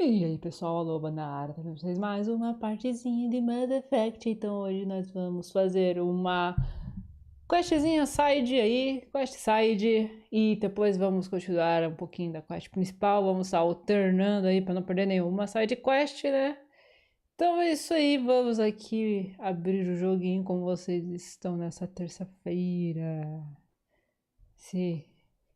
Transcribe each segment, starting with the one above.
E aí pessoal, Aloba na área, trazendo pra vocês mais uma partezinha de Mass Effect. Então hoje nós vamos fazer uma questzinha side aí, quest side, e depois vamos continuar um pouquinho da quest principal, vamos estar alternando aí para não perder nenhuma side quest, né? Então é isso aí, vamos aqui abrir o joguinho como vocês estão nessa terça-feira. Sim.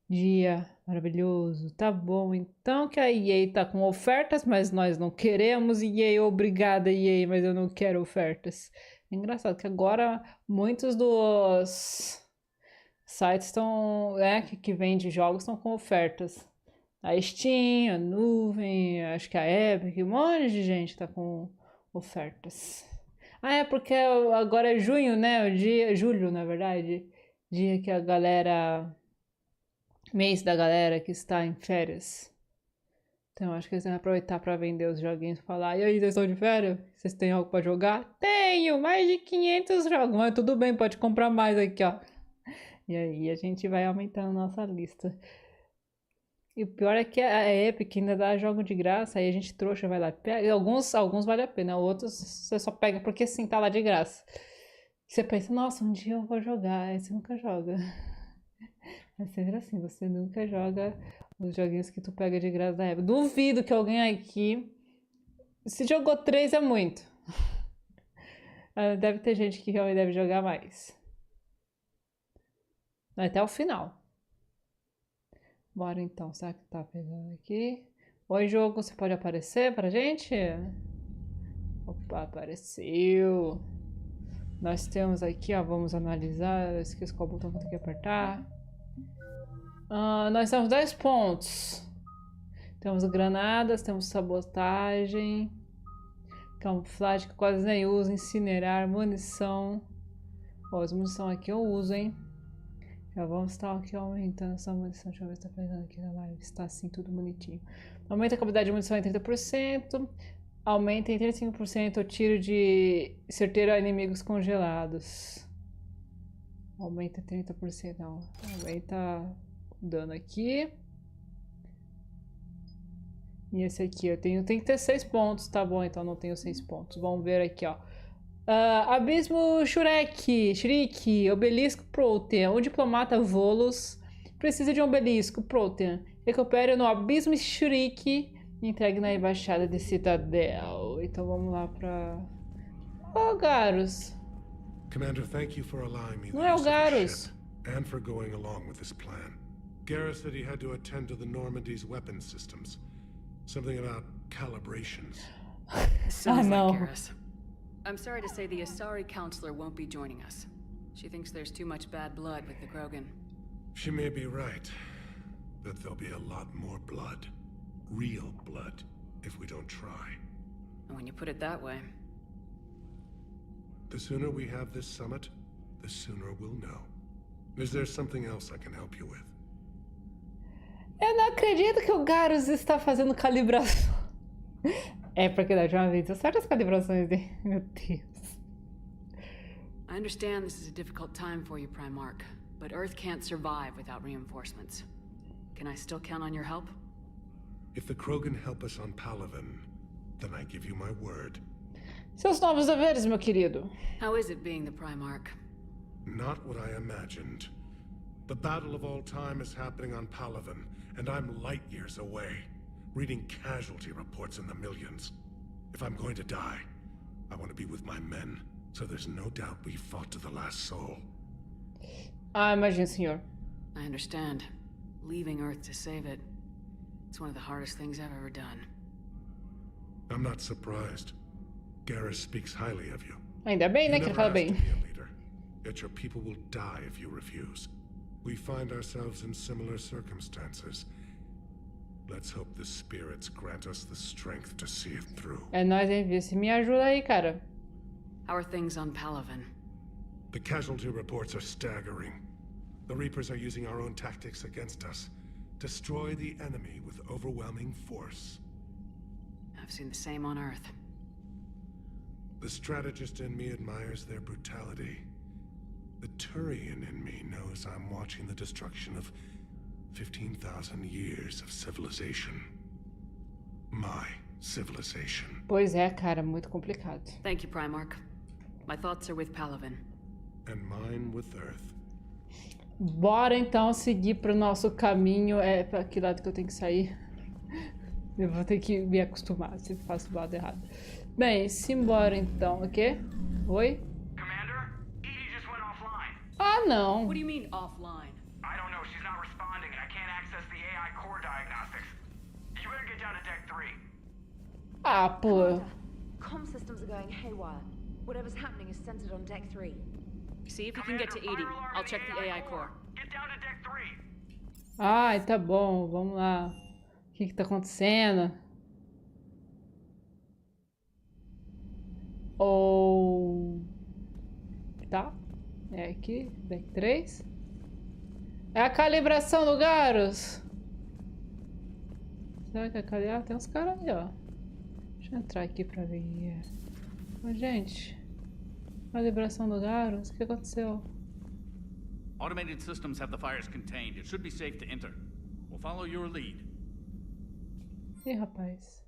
Dia maravilhoso, tá bom. Então que a EA tá com ofertas, mas nós não queremos. EA, obrigada EA, mas eu não quero ofertas. É engraçado que agora muitos dos sites estão, né, que vendem jogos estão com ofertas. A Steam, a Nuvem, acho que a Epic, um monte de gente tá com ofertas. Ah, é porque agora é junho, né? O dia, julho, na verdade. Dia que a galera mês da galera que está em férias. Então acho que eles vão aproveitar para vender os joguinhos e falar: e aí, vocês estão de férias? Vocês têm algo para jogar? Tenho! Mais de 500 jogos! Mas tudo bem, pode comprar mais aqui, ó. E aí a gente vai aumentando nossa lista. E o pior é que a Epic ainda dá jogo de graça, aí a gente trouxa vai lá. Pega. Alguns vale a pena, outros você só pega porque sim, tá lá de graça. E você pensa, nossa, um dia eu vou jogar, aí você nunca joga. É sempre assim, você nunca joga os joguinhos que tu pega de graça da época. Duvido que alguém aqui. Se jogou 3 é muito. Deve ter gente que realmente deve jogar mais. Até o final. Bora então, será que tá pegando aqui? Oi, jogo, você pode aparecer pra gente? Opa, apareceu. Nós temos aqui, ó, vamos analisar. Eu esqueci qual botão que eu tenho que apertar. Nós temos 10 pontos. Temos granadas, temos sabotagem, camuflagem que quase nem uso, incinerar, munição. Ó, as munição aqui eu uso, hein? Já vamos estar aqui aumentando essa munição. Deixa eu ver se tá pegando aqui na live. Está assim, tudo bonitinho. Aumenta a capacidade de munição em 30%. Aumenta em 35% o tiro de certeiro a inimigos congelados. Aumenta 30%, não. Aumenta o dano aqui. E esse aqui eu tenho 36 pontos, tá bom, então não tenho 6 pontos. Vamos ver aqui, ó. Abismo Shriek, Obelisco Protean. O diplomata Volos precisa de um obelisco Protean. Recupere no Abismo Shriek e entregue na embaixada de Citadel. Então vamos lá pra... Oh, Garus. Commander, thank you for allowing me Não é o Garus. and for going along with this plan. Garrus said he had to attend to the Normandy's weapon systems. Something about calibrations. Sounds no. like Garrus. I'm sorry to say the Asari counselor won't be joining us. She thinks there's too much bad blood with the Krogan. She may be right, but there'll be a lot more blood. Real blood, if we don't try. And when you put it that way. The sooner we have this summit, the sooner we'll know. Is there something else I can help you with? Eu não acredito que o Garus está fazendo calibração. É porque da última vez eu certas calibrações dele. Meu Deus. I understand this is a difficult time for you, Primarch, but Earth can't survive without reinforcements. Can I still count on your help? If the Krogan help us on Palaven, then I give you my word. Seus novos deveres, meu querido. How is it being the Primarch? Not what I imagined. The battle of all time is happening on Palaven, and I'm light years away, reading casualty reports in the millions. If I'm going to die, I want to be with my men, so there's no doubt we fought to the last soul. Imagine, senhor. I understand. Leaving Earth to save it. It's one of the hardest things I've ever done. I'm not surprised. Garrus speaks highly of you. Ainda bem, né, que ele fala bem. You never asked to be a leader, yet your people will die if you refuse. We find ourselves in similar circumstances. Let's hope the spirits grant us the strength to see it through. É nóis, hein, Vice. Me ajuda aí, cara. How are things on Palaven? The casualty reports are staggering. The Reapers are using our own tactics against us. Destroy the enemy with overwhelming force. I've seen the same on Earth. The strategist in me admires their brutality. The Turian in me knows I'm watching the destruction of 15,000 years of civilization. My civilization. Pois é, cara, muito complicado. Thank you, Primarch. My thoughts are with Palaven. And mine with Earth. Bora então seguir pro nosso caminho. É pra que lado que eu tenho que sair? Eu vou ter que me acostumar, sempre faço do lado errado. Bem, simbora então, ok? Oi? Commander, Edie just went offline. Ah, não. What do you mean offline? I don't know, she's not responding and I can't access the AI core diagnostics. You better get down to deck 3. Ah, pô. Comm systems are going haywire. Whatever's happening is centered on deck 3. See if you can get to Edie. I'll check the AI core. Get down to deck 3. Ai, tá bom, vamos lá. O que tá acontecendo? Ou... Tá. É aqui, deck 3. É a calibração do Garus. Será que é a tem uns caras aí, ó. Deixa eu entrar aqui pra ver. Ô, gente. Calibração do Garus, o que aconteceu? Automated systems have the fires contained. It should be safe to enter. We'll follow your lead. Ih, rapaz.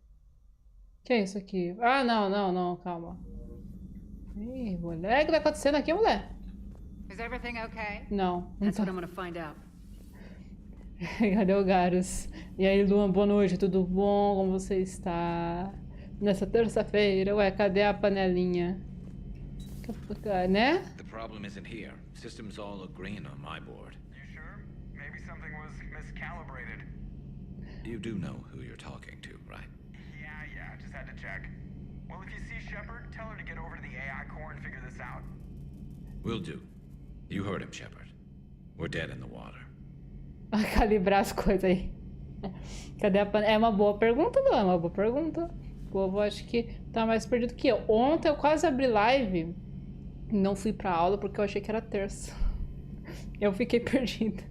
Que é isso aqui? Ah, não, calma. Ih, mulher, o que tá acontecendo aqui, mulher? Is everything okay? Não, não That's tá. what I'm gonna find out. Cadê o Garus? E aí, Luan, boa noite, tudo bom? Como você está? Nessa terça-feira, ué, cadê a panelinha? Né? The problem isn't here. Systems all agreeing on my board. You sure? Maybe something was miscalibrated. You do know who you're talking to, right? Yeah, just had to check. Well, if you see Shepard, tell her to get over to the AI core and figure this out. Will do. You heard him, Shepard. We're dead in the water. A calibrar as coisas aí. Cadê a panela? É uma boa pergunta, não? É uma boa pergunta. O povo acho que tá mais perdido que eu. Ontem eu quase abri live. Não fui pra aula porque eu achei que era terça. Eu fiquei perdida.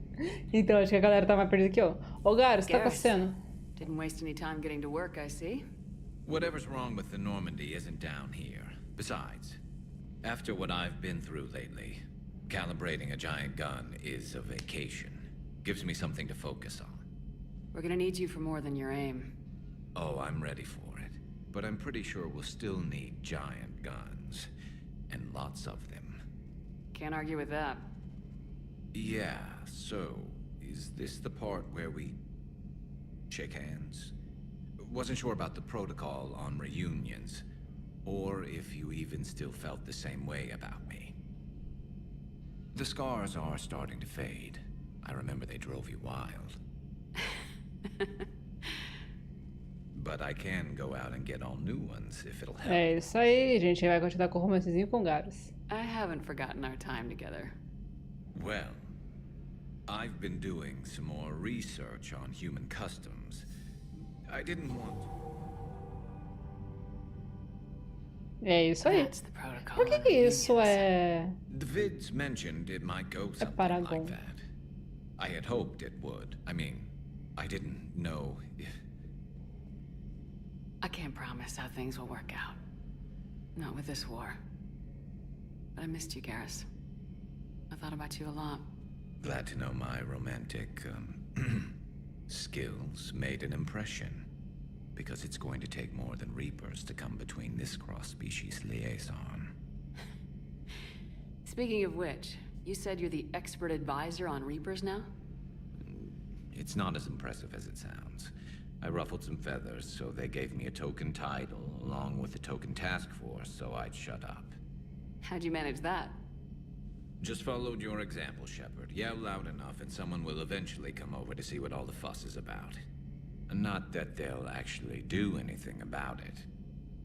Então acho que a galera tá mais perdida que eu. Ô, Garus, o que tá acontecendo? Didn't waste any time getting to work, I see. Whatever's wrong with the Normandy isn't down here. Besides, after what I've been through lately, calibrating a giant gun is a vacation. Gives me something to focus on. We're gonna need you for more than your aim. Oh, I'm ready for it. But I'm pretty sure we'll still need giant guns. And lots of them. Can't argue with that. Yeah, so, is this the part where we shake hands? Wasn't sure about the protocol on reunions, or if you even still felt the same way about me. The scars are starting to fade. I remember they drove you wild. But I can go out and get all new ones if it'll help. É isso aí, a gente vai continuar com o romancezinho com o Garus. I haven't forgotten our time together. Well, I've been doing some more research on human customs. I didn't want... É isso aí. That's the protocol. Por que isso é... The vids mentioned it might go something Paragon. like that. I had hoped it would. I mean, I didn't know if... I can't promise how things will work out. Not with this war. But I missed you, Garrus. I thought about you a lot. Glad to know my romantic, skills made an impression. Because it's going to take more than Reapers to come between this cross-species liaison. Speaking of which, you said you're the expert advisor on Reapers now? It's not as impressive as it sounds. I ruffled some feathers, so they gave me a token title, along with a token task force, so I'd shut up. How'd you manage that? Just followed your example, Shepard. Yell loud enough and someone will eventually come over to see what all the fuss is about. Not that they'll actually do anything about it.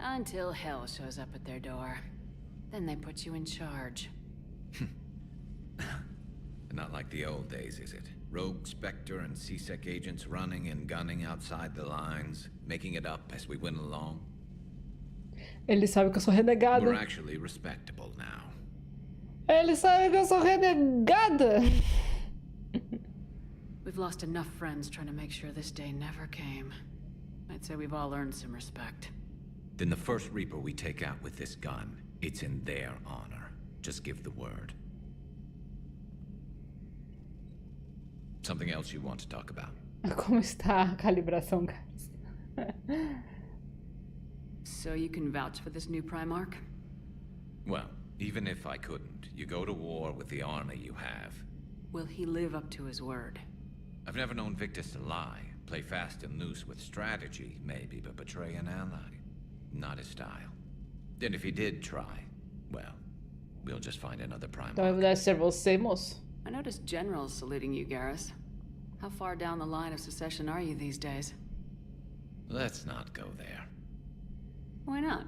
Until hell shows up at their door. Then they put you in charge. Not like the old days, is it? Rogue Spectre and C-Sec agents running and gunning outside the lines, making it up as we went along. Ele sabe que eu sou renegada. We're actually respectable now. Ele sabe que eu sou renegada. We've lost enough friends trying to make sure this day never came. I'd say we've all earned some respect. Then the first Reaper we take out with this gun, it's in their honor. Just give the word. Something else you want to talk about? Como está a calibração, guys? So you can vouch for this new Primarch? Well, even if I couldn't, you go to war with the army you have. Will he live up to his word? I've never known Victus to lie. Play fast and loose with strategy, maybe, but betray an ally. Not his style. And if he did try, well, we'll just find another Primarch. Então deve ser você, moço. I noticed generals saluting you, Garrus. How far down the line of succession are you these days? Let's not go there. Why not?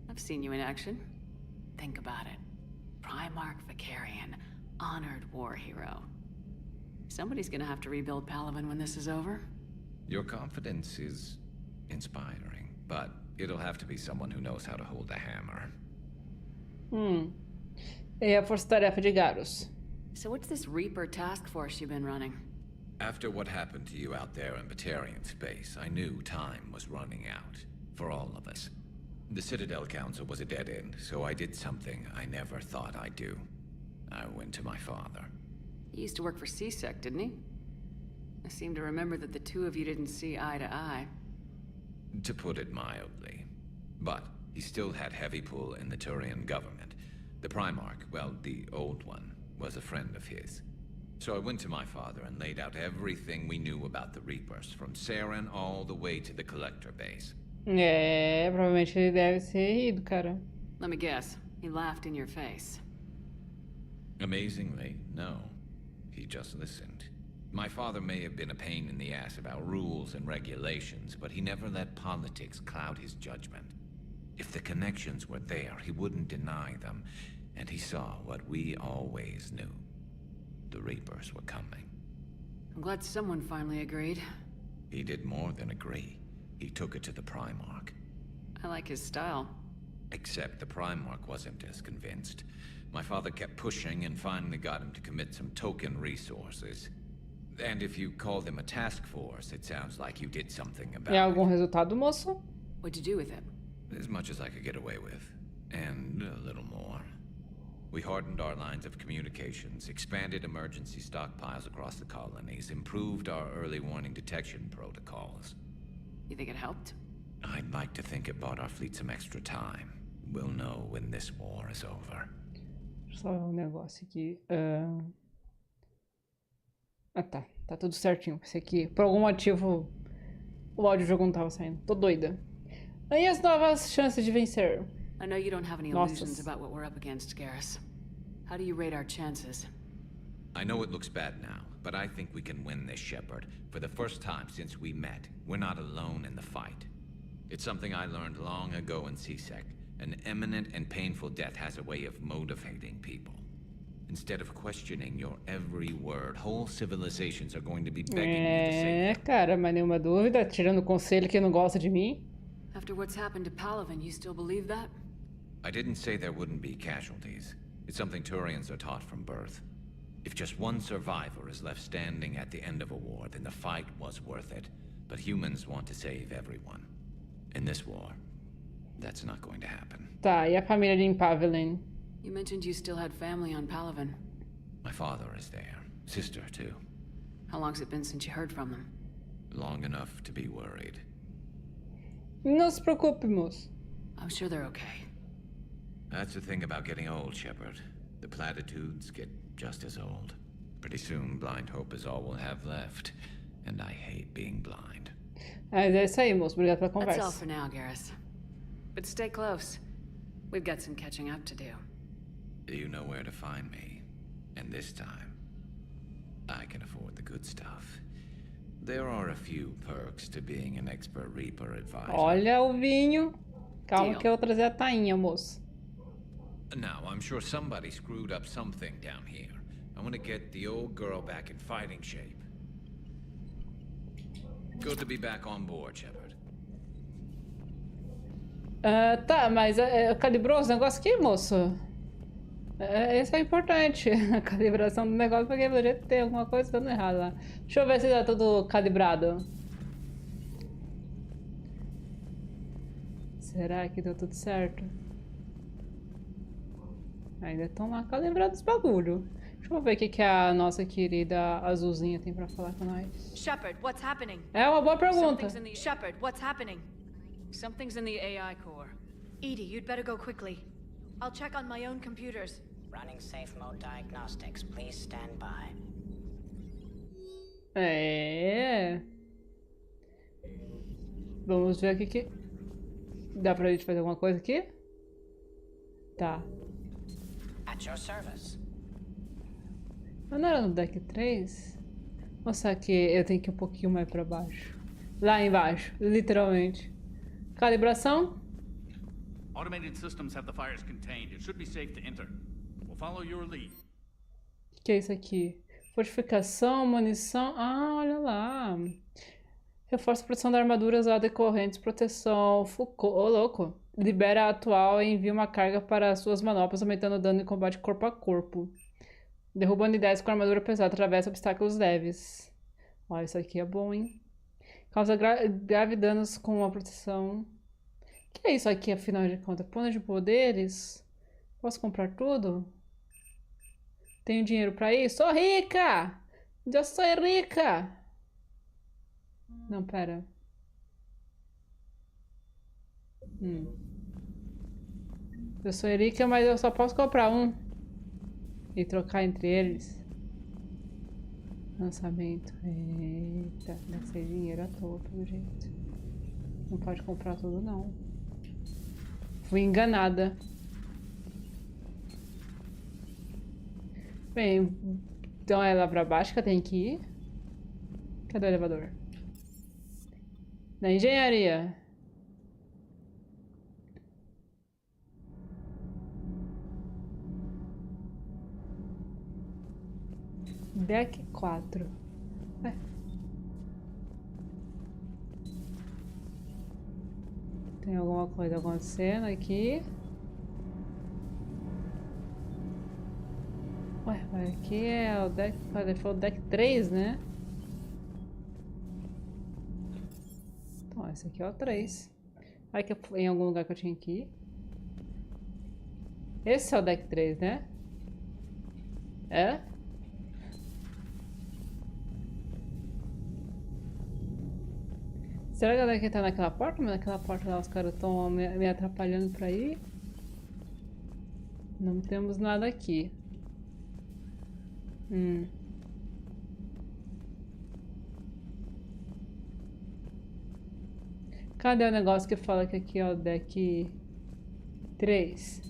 I've seen you in action. Think about it. Primarch Vicarian, honored war hero. Somebody's gonna have to rebuild Palaven when this is over. Your confidence is inspiring, but it'll have to be someone who knows how to hold a hammer. E a força-tarefa de Garrus. So what's this Reaper task force you've been running? After what happened to you out there in Batarian space, I knew time was running out. For all of us. The Citadel Council was a dead end, so I did something I never thought I'd do. I went to my father. He used to work for CSEC, didn't he? I seem to remember that the two of you didn't see eye to eye. To put it mildly. But he still had heavy pull in the Turian government. The Primarch, well, the old one, was a friend of his. So I went to my father and laid out everything we knew about the Reapers, from Saren all the way to the Collector base. É, provavelmente ele deve ser ido, cara. Let me guess. He laughed in your face. Amazingly, no. He just listened. My father may have been a pain in the ass about rules and regulations, but he never let politics cloud his judgment. If the connections were there, he wouldn't deny them, and he saw what we always knew. The Reapers were coming. I'm glad someone finally agreed. He did more than agree. He took it to the Primarch. I like his style. Except the Primarch wasn't as convinced. My father kept pushing and finally got him to commit some token resources. And if you call them a task force, it sounds like you did something about E it. algum resultado, moço? What'd you do with it? As much as I could get away with. And a little more. We hardened our lines of communications, expanded emergency stockpiles across the colonies, improved our early warning detection protocols. You think it helped? I'd like to think it bought our fleet some extra time. We'll know when this war is over. Deixa eu só ver um negócio aqui. Ah, tá. Tá tudo certinho. Esse aqui, por algum motivo, o áudio do jogo não tava saindo. Tô doida. E as novas chances de vencer? I know you don't have any Nossas. illusions about what we're up against, Garrus. How do you rate our chances? I know it looks bad now, but I think we can win this, Shepard. For the first time since we met, we're not alone in the fight. It's something I learned long ago in CSEC. An imminent and painful death has a way of motivating people. Instead of questioning your every word, whole civilizations are going to be begging you to save them. Cara, mas nenhuma dúvida. Tirando o conselho que não gosta de mim. After what's happened to Palaven, you still believe that? I didn't say there wouldn't be casualties. It's something Turians are taught from birth. If just one survivor is left standing at the end of a war, then the fight was worth it. But humans want to save everyone. In this war, that's not going to happen. Tá, e a família de Impavelen? You mentioned you still had family on Palaven. My father is there. Sister, too. How long's it been since you heard from them? Long enough to be worried. Não se preocupe, moço. I'm sure they're okay. That's the thing about getting old, Shepard. The platitudes get just as old. Pretty soon, blind hope is all we'll have left. And I hate being blind. Mas é isso aí, moço. Obrigado pela That's all conversa. for now, Garrus. But stay close. We've got some catching up to do. You know where to find me. And this time, I can afford the good stuff. There are a few perks to being an expert Reaper advisor. Olha o vinho. Calma Deal. que eu vou trazer a tainha, moço. Now, I'm sure somebody screwed up something down here. I want to get the old girl back in fighting shape. Good to be back on board, Shepard. Tá, mas calibrou os negócios aqui, moço? Isso é importante. A calibração do negócio, porque pelo jeito tem alguma coisa dando errado lá. Deixa eu ver se tá tudo calibrado. Será que deu tudo certo? Ainda estão lá calibrados os bagulho. Deixa eu ver o que a nossa querida azulzinha tem pra falar com nós. Shepard, what's happening? É uma boa pergunta. Shepard, what's happening? Something's in the AI core. Edie, you'd better go quickly. I'll check on my own computers. Running safe mode diagnostics. Please stand by. Vamos ver aqui que... Dá pra gente fazer alguma coisa aqui? Tá. At your service. Mas não era no deck 3? Ou será que eu tenho que ir um pouquinho mais pra baixo? Lá embaixo, literalmente. Calibração? Automated systems have the fires contained. It should be safe to enter. We'll follow your lead. O que é isso aqui? Fortificação, munição... Ah, olha lá. Reforça a proteção da armadura usada correntes, proteção... Foucault, ô louco. Libera a atual e envia uma carga para suas manoplas, aumentando o dano em combate corpo a corpo. Derruba unidades com armadura pesada, atravessa obstáculos leves. Olha, isso aqui é bom, hein? Causa grave danos com a proteção. O que é isso aqui, afinal de contas? Ponto de poderes? Posso comprar tudo? Tenho dinheiro pra isso? Sou rica! Eu sou rica! Não, pera. Eu sou rica, mas eu só posso comprar um. E trocar entre eles. Lançamento. Eita, deve ser dinheiro à toa, pelo jeito. Não pode comprar tudo, não. Fui enganada. Bem, então é lá pra baixo que eu tenho que ir. Cadê o elevador? Na engenharia. Deck 4. Tem alguma coisa acontecendo aqui. Ué, mas aqui é o deck... Foi o deck 3, né? Então, esse aqui é o 3. Vai que em algum lugar que eu tinha que ir. Esse é o deck 3, né? É? Será que ela que tá naquela porta? Mas naquela porta lá os caras estão me atrapalhando pra ir. Não temos nada aqui. Cadê o negócio que fala que aqui é o deck 3?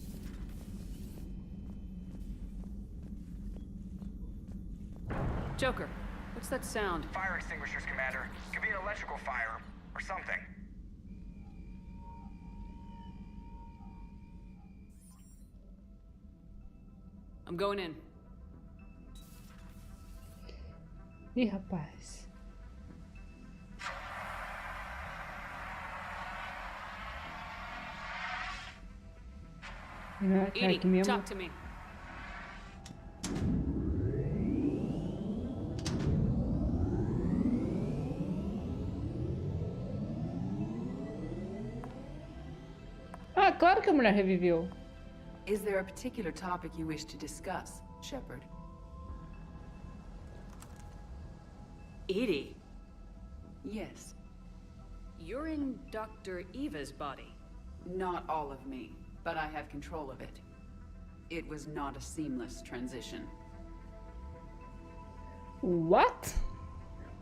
Joker, what's that sound? Fire extinguishers, Commander. Could be an electrical fire, or something. I'm going in. Ih, rapaz. Edie, talk to me. Ah, claro que a mulher reviveu. Is there a particular topic you wish to discuss, Shepard? Edie, Yes. you're in Dr. Eva's body. Not all of me, but I have control of it. It was not a seamless transition. What?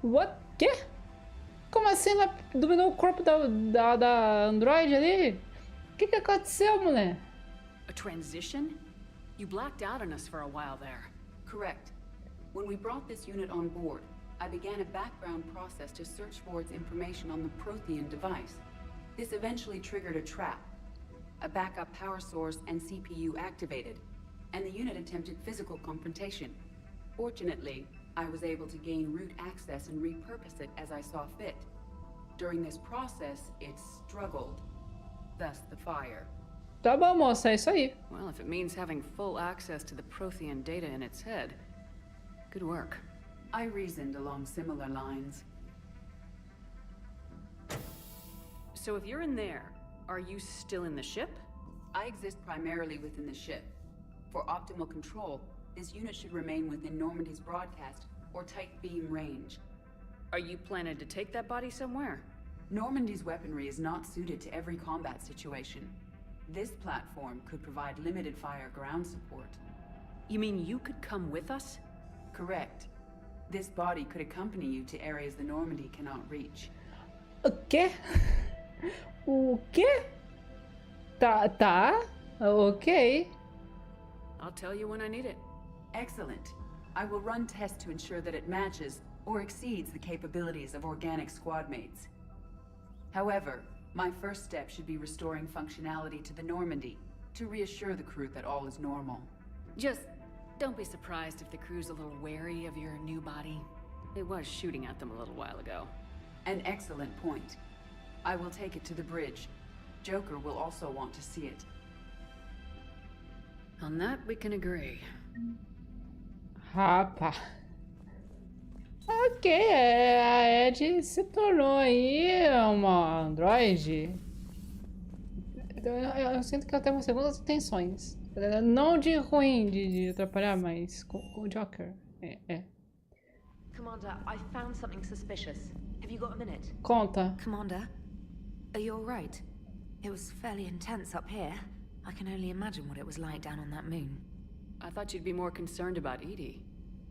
What? Quê? Como assim ela dominou o corpo da androide ali? O que aconteceu, mulher? A transition? You blacked out on us for a while there. Correct. When we brought this unit on board, I began a background process to search for its information on the Prothean device. This eventually triggered a trap. A backup power source and CPU activated, and the unit attempted physical confrontation. Fortunately, I was able to gain root access and repurpose it as I saw fit. During this process, it struggled. Thus the fire. Tá bom, moça, é isso aí. Well, if it means having full access to the Prothean data in its head, good work. I reasoned along similar lines. So if you're in there, are you still in the ship? I exist primarily within the ship. For optimal control, this unit should remain within Normandy's broadcast or tight beam range. Are you planning to take that body somewhere? Normandy's weaponry is not suited to every combat situation. This platform could provide limited fire ground support. You mean you could come with us? Correct. This body could accompany you to areas the Normandy cannot reach. O quê? O quê? Tá. Ok. I'll tell you when I need it. Excellent. I will run tests to ensure that it matches or exceeds the capabilities of organic squad mates. However, my first step should be restoring functionality to the Normandy to reassure the crew that all is normal. Just don't be surprised if the crew's a little wary of your new body. It was shooting at them a little while ago. An excellent point. I will take it to the bridge. Joker will also want to see it. On that, we can agree. Rapaz. Ok, a Ed se tornou aí uma androide. Eu sinto que ela tem umas segundas intenções. Não de ruim, de atrapalhar, mas com o Joker. Commander, I found something suspicious. Have you got a minute? Conta. Commander, are you alright? It was fairly intense up here. I can only imagine what it was like down on that moon. I thought you'd be more concerned about Edie.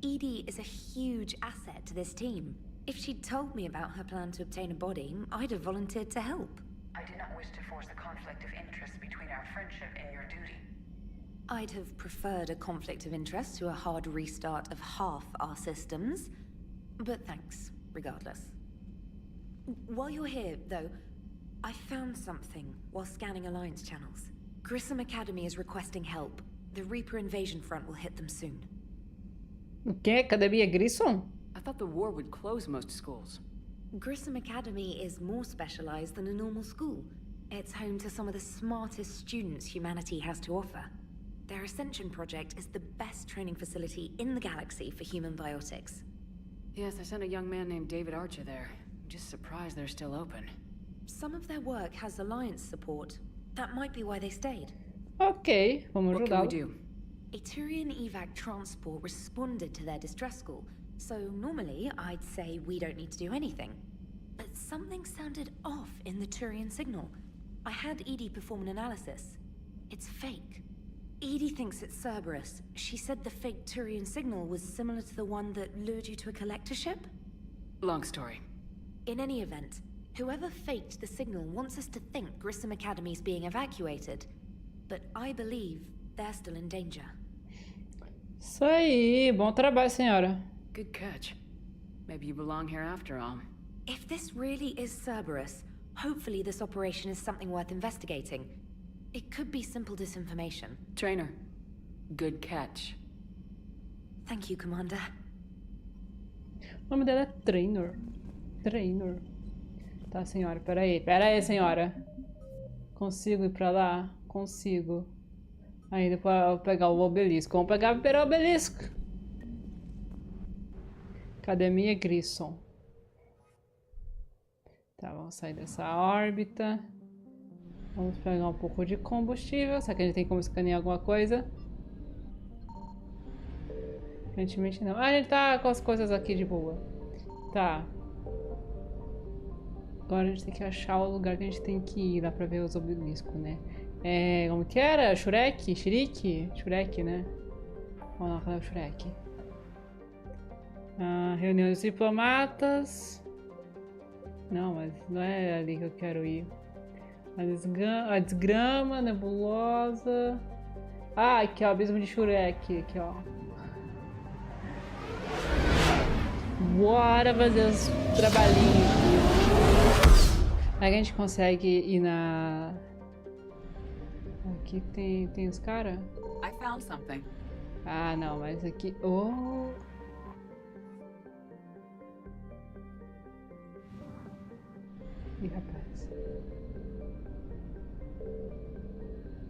Edie is a huge asset to this team. If she'd told me about her plan to obtain a body, I'd have volunteered to help. I do not wish to force a conflict of interest between our friendship and your duty. I'd have preferred a conflict of interest to a hard restart of half our systems. But thanks, regardless. While you're here, though, I found something while scanning Alliance channels. Grissom Academy is requesting help. The Reaper invasion front will hit them soon. O quê? Academia Grissom? I thought the war would close most schools. Grissom Academy is more specialized than a normal school. It's home to some of the smartest students humanity has to offer. Their Ascension project is the best training facility in the galaxy for human biotics. Yes, I sent a young man named David Archer there. I'm just surprised they're still open. Some of their work has Alliance support. That might be why they stayed. Ok, vamos What can we ajudá-lo. do? A Turian evac transport responded to their distress call, so normally I'd say we don't need to do anything. But something sounded off in the Turian signal. I had Edie perform an analysis. It's fake. Edie thinks it's Cerberus. She said the fake Turian signal was similar to the one that lured you to a collector ship? Long story. In any event, whoever faked the signal wants us to think Grissom Academy's being evacuated. But I believe they're still in danger. Isso aí, bom trabalho, senhora. Good catch. Maybe you belong here after all. If this really is Cerberus, hopefully this operation is something worth investigating. It could be simple disinformation. Trainer, good catch. Thank you, Commander. O nome dela é Trainer. Trainer. Tá, senhora, pera aí, senhora. Consigo ir pra lá? Consigo. Aí depois eu vou pegar o obelisco. Vamos pegar primeiro o obelisco. Academia Grissom. Tá, vamos sair dessa órbita. Vamos pegar um pouco de combustível. Será que a gente tem como escanear alguma coisa? Aparentemente não. Ah, a gente tá com as coisas aqui de boa. Tá. Agora a gente tem que achar o lugar que a gente tem que ir lá pra ver os obeliscos, né? Como que era? Shurek? Shiriki? Shurek, né? Vamos lá, cadê o Shurek? Reunião dos diplomatas. Não, mas não é ali que eu quero ir. A desgrama, nebulosa. Ah, aqui ó, abismo de Shurek. Aqui ó. Bora fazer os trabalhinhos aqui. Aí a gente consegue ir na... Aqui tem os caras? I found something. Ah, não, mas aqui... Oh! Ih, rapaz.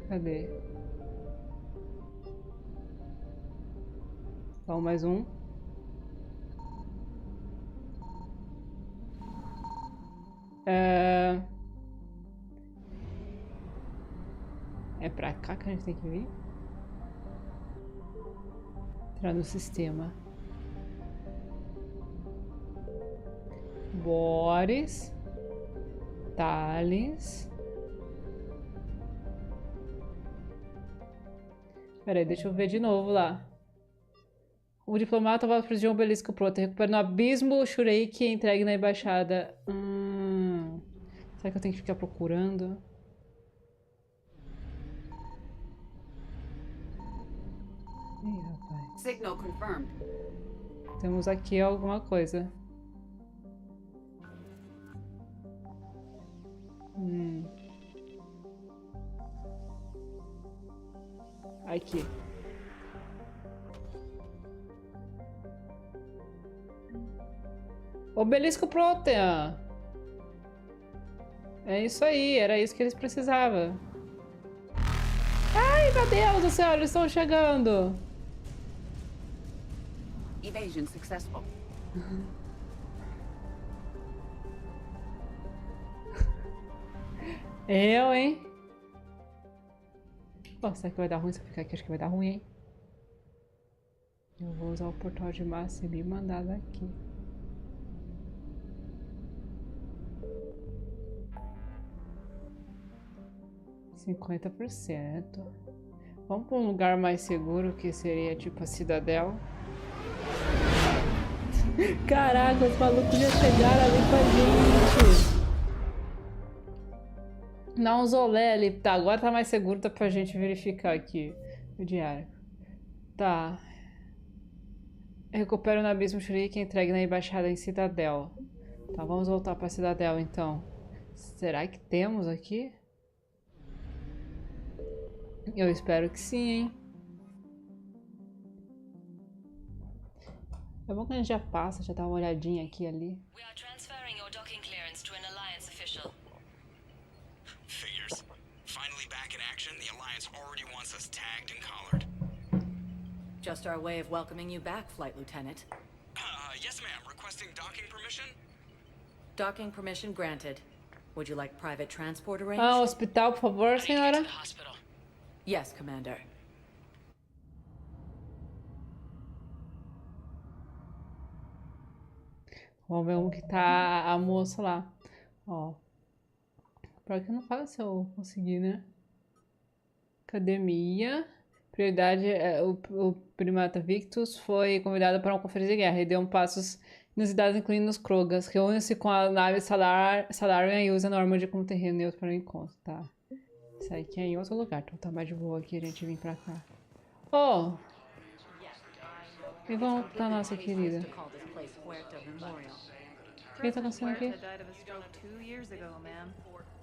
Cadê? Vamos mais um. É pra cá que a gente tem que ir? Entrar no sistema. Boris. detalhes. Pera aí, deixa eu ver de novo lá. O diplomata volta para o obelisco pro outro. Recupera no abismo o Shurei-que é entregue na embaixada. Será que eu tenho que ficar procurando? Ih, rapaz. Signal confirmed. Temos aqui alguma coisa. Aqui. Obelisco Protean. É isso aí, era isso que eles precisavam. Ai, meu Deus do céu, eles estão chegando. Evasion successful. Eu, hein? Oh, será que vai dar ruim se eu ficar aqui? Acho que vai dar ruim, hein? Eu vou usar o portal de massa e me mandar daqui. %50%. Vamos para um lugar mais seguro, que seria tipo a Cidadela. Caraca, os malucos já chegaram ali com a gente. Dá um olé ali. Tá, agora tá mais seguro, dá pra gente verificar aqui o diário. Tá. Recupera o abismo Shuri que é entregue na embaixada em Cidadel. Tá, vamos voltar pra Cidadel então. Será que temos aqui? Eu espero que sim, hein? É bom que a gente já passa, já dá uma olhadinha aqui ali. We are transferring your docking clearance to an Alliance official. Figures. Finally back in action, the Alliance already wants us tagged and collared. Just our way of welcoming you back, Flight Lieutenant. Yes ma'am, requesting docking permission? Docking permission granted. Would you like private transport arranged? Ah, hospital, por favor, senhora. Yes, Commander. Vamos ver como que tá a moça lá. Ó. Pra que não fala se eu conseguir, né? Academia. Prioridade, o primata Victus foi convidado para uma conferência de guerra e deu um passos inusitados, incluindo os Krogas. Reúne-se com a nave Salarian e usa a Normandia como terreno neutro para o encontro, tá? Isso aqui é em outro lugar, então tá mais de boa aqui a gente vir pra cá. Oh! E vamos pra nossa querida. O que tá acontecendo aqui?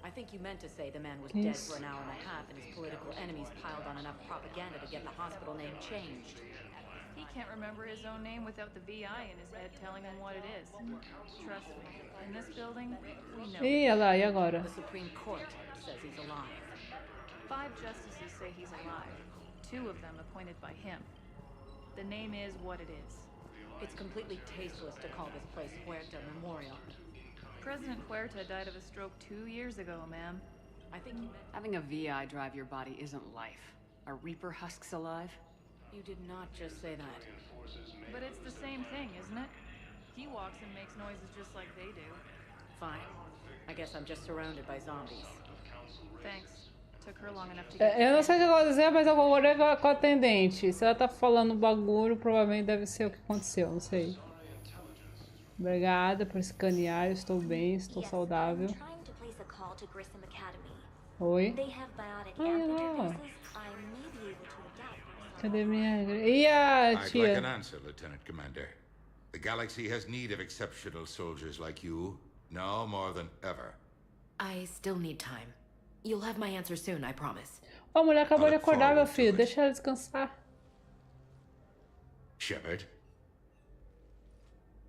I think you meant to say the man was dead for an hour and a half and his political enemies piled on enough propaganda to get the hospital name changed. He can't remember his own name without the VI in his head telling him what it is. Trust me, in this building, we know. Ih, olha lá, e agora? The Supreme Court says he's alive. 5 justices say he's alive. 2 of them appointed by him. The name is what it is. It's completely tasteless to call this place Huerta Memorial. President Huerta died of a stroke 2 years ago, ma'am. I think you meant... Having a VI drive your body isn't life. Are Reaper husks alive? You did not just say that. But it's the same thing, isn't it? He walks and makes noises just like they do. Fine. I guess I'm just surrounded by zombies. Thanks. Took her long enough to get... Eu não sei o que aconteceu, mas eu concordei com a atendente. Se ela tá falando bagulho, provavelmente deve ser o que aconteceu, não sei. Obrigada por escanear, eu estou bem, estou saudável. Oi? Olha lá. Cadê minha... E a tia? I'd like an answer, Lieutenant Commander. The galaxy has need of exceptional soldiers like you, now more than ever. I still need time. You'll have my answer soon, I promise. Ó, a mulher acabou de acordar, meu filho. Deixa ela descansar. Shepard?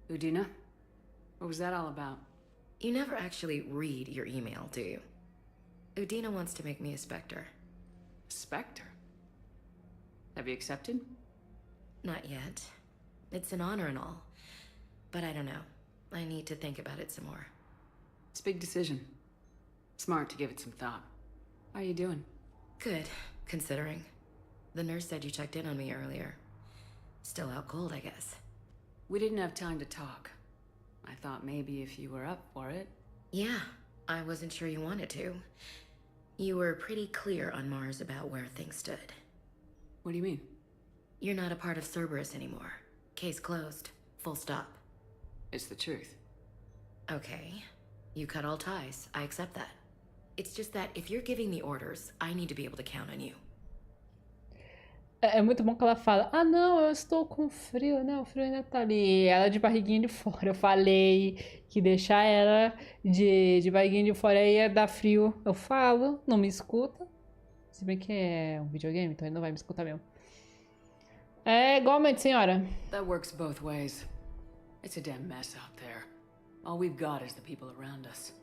Udina? What was that all about? You never actually read your email, do you? Udina wants to make me a Spectre. Spectre? Have you accepted? Not yet. It's an honor and all. But I don't know. I need to think about it some more. It's a big decision. Smart to give it some thought. How are you doing? Good, considering. The nurse said you checked in on me earlier. Still out cold, I guess. We didn't have time to talk. I thought maybe if you were up for it. Yeah, I wasn't sure you wanted to. You were pretty clear on Mars about where things stood. What do you mean? You're not a part of Cerberus anymore. Case closed. Full stop. It's the truth. Okay. You cut all ties. I accept that. It's just that if you're giving the orders, I need to be able to count on you. É muito bom que ela fala, ah não, eu estou com frio, não, o frio ainda tá ali, ela de barriguinha de fora, eu falei que deixar ela de barriguinha de fora ia dar frio, eu falo, não me escuta, se bem que é um videogame, então ele não vai me escutar mesmo. É igualmente, senhora. That works both ways. It's a damn mess out there. All we've got is the people around us.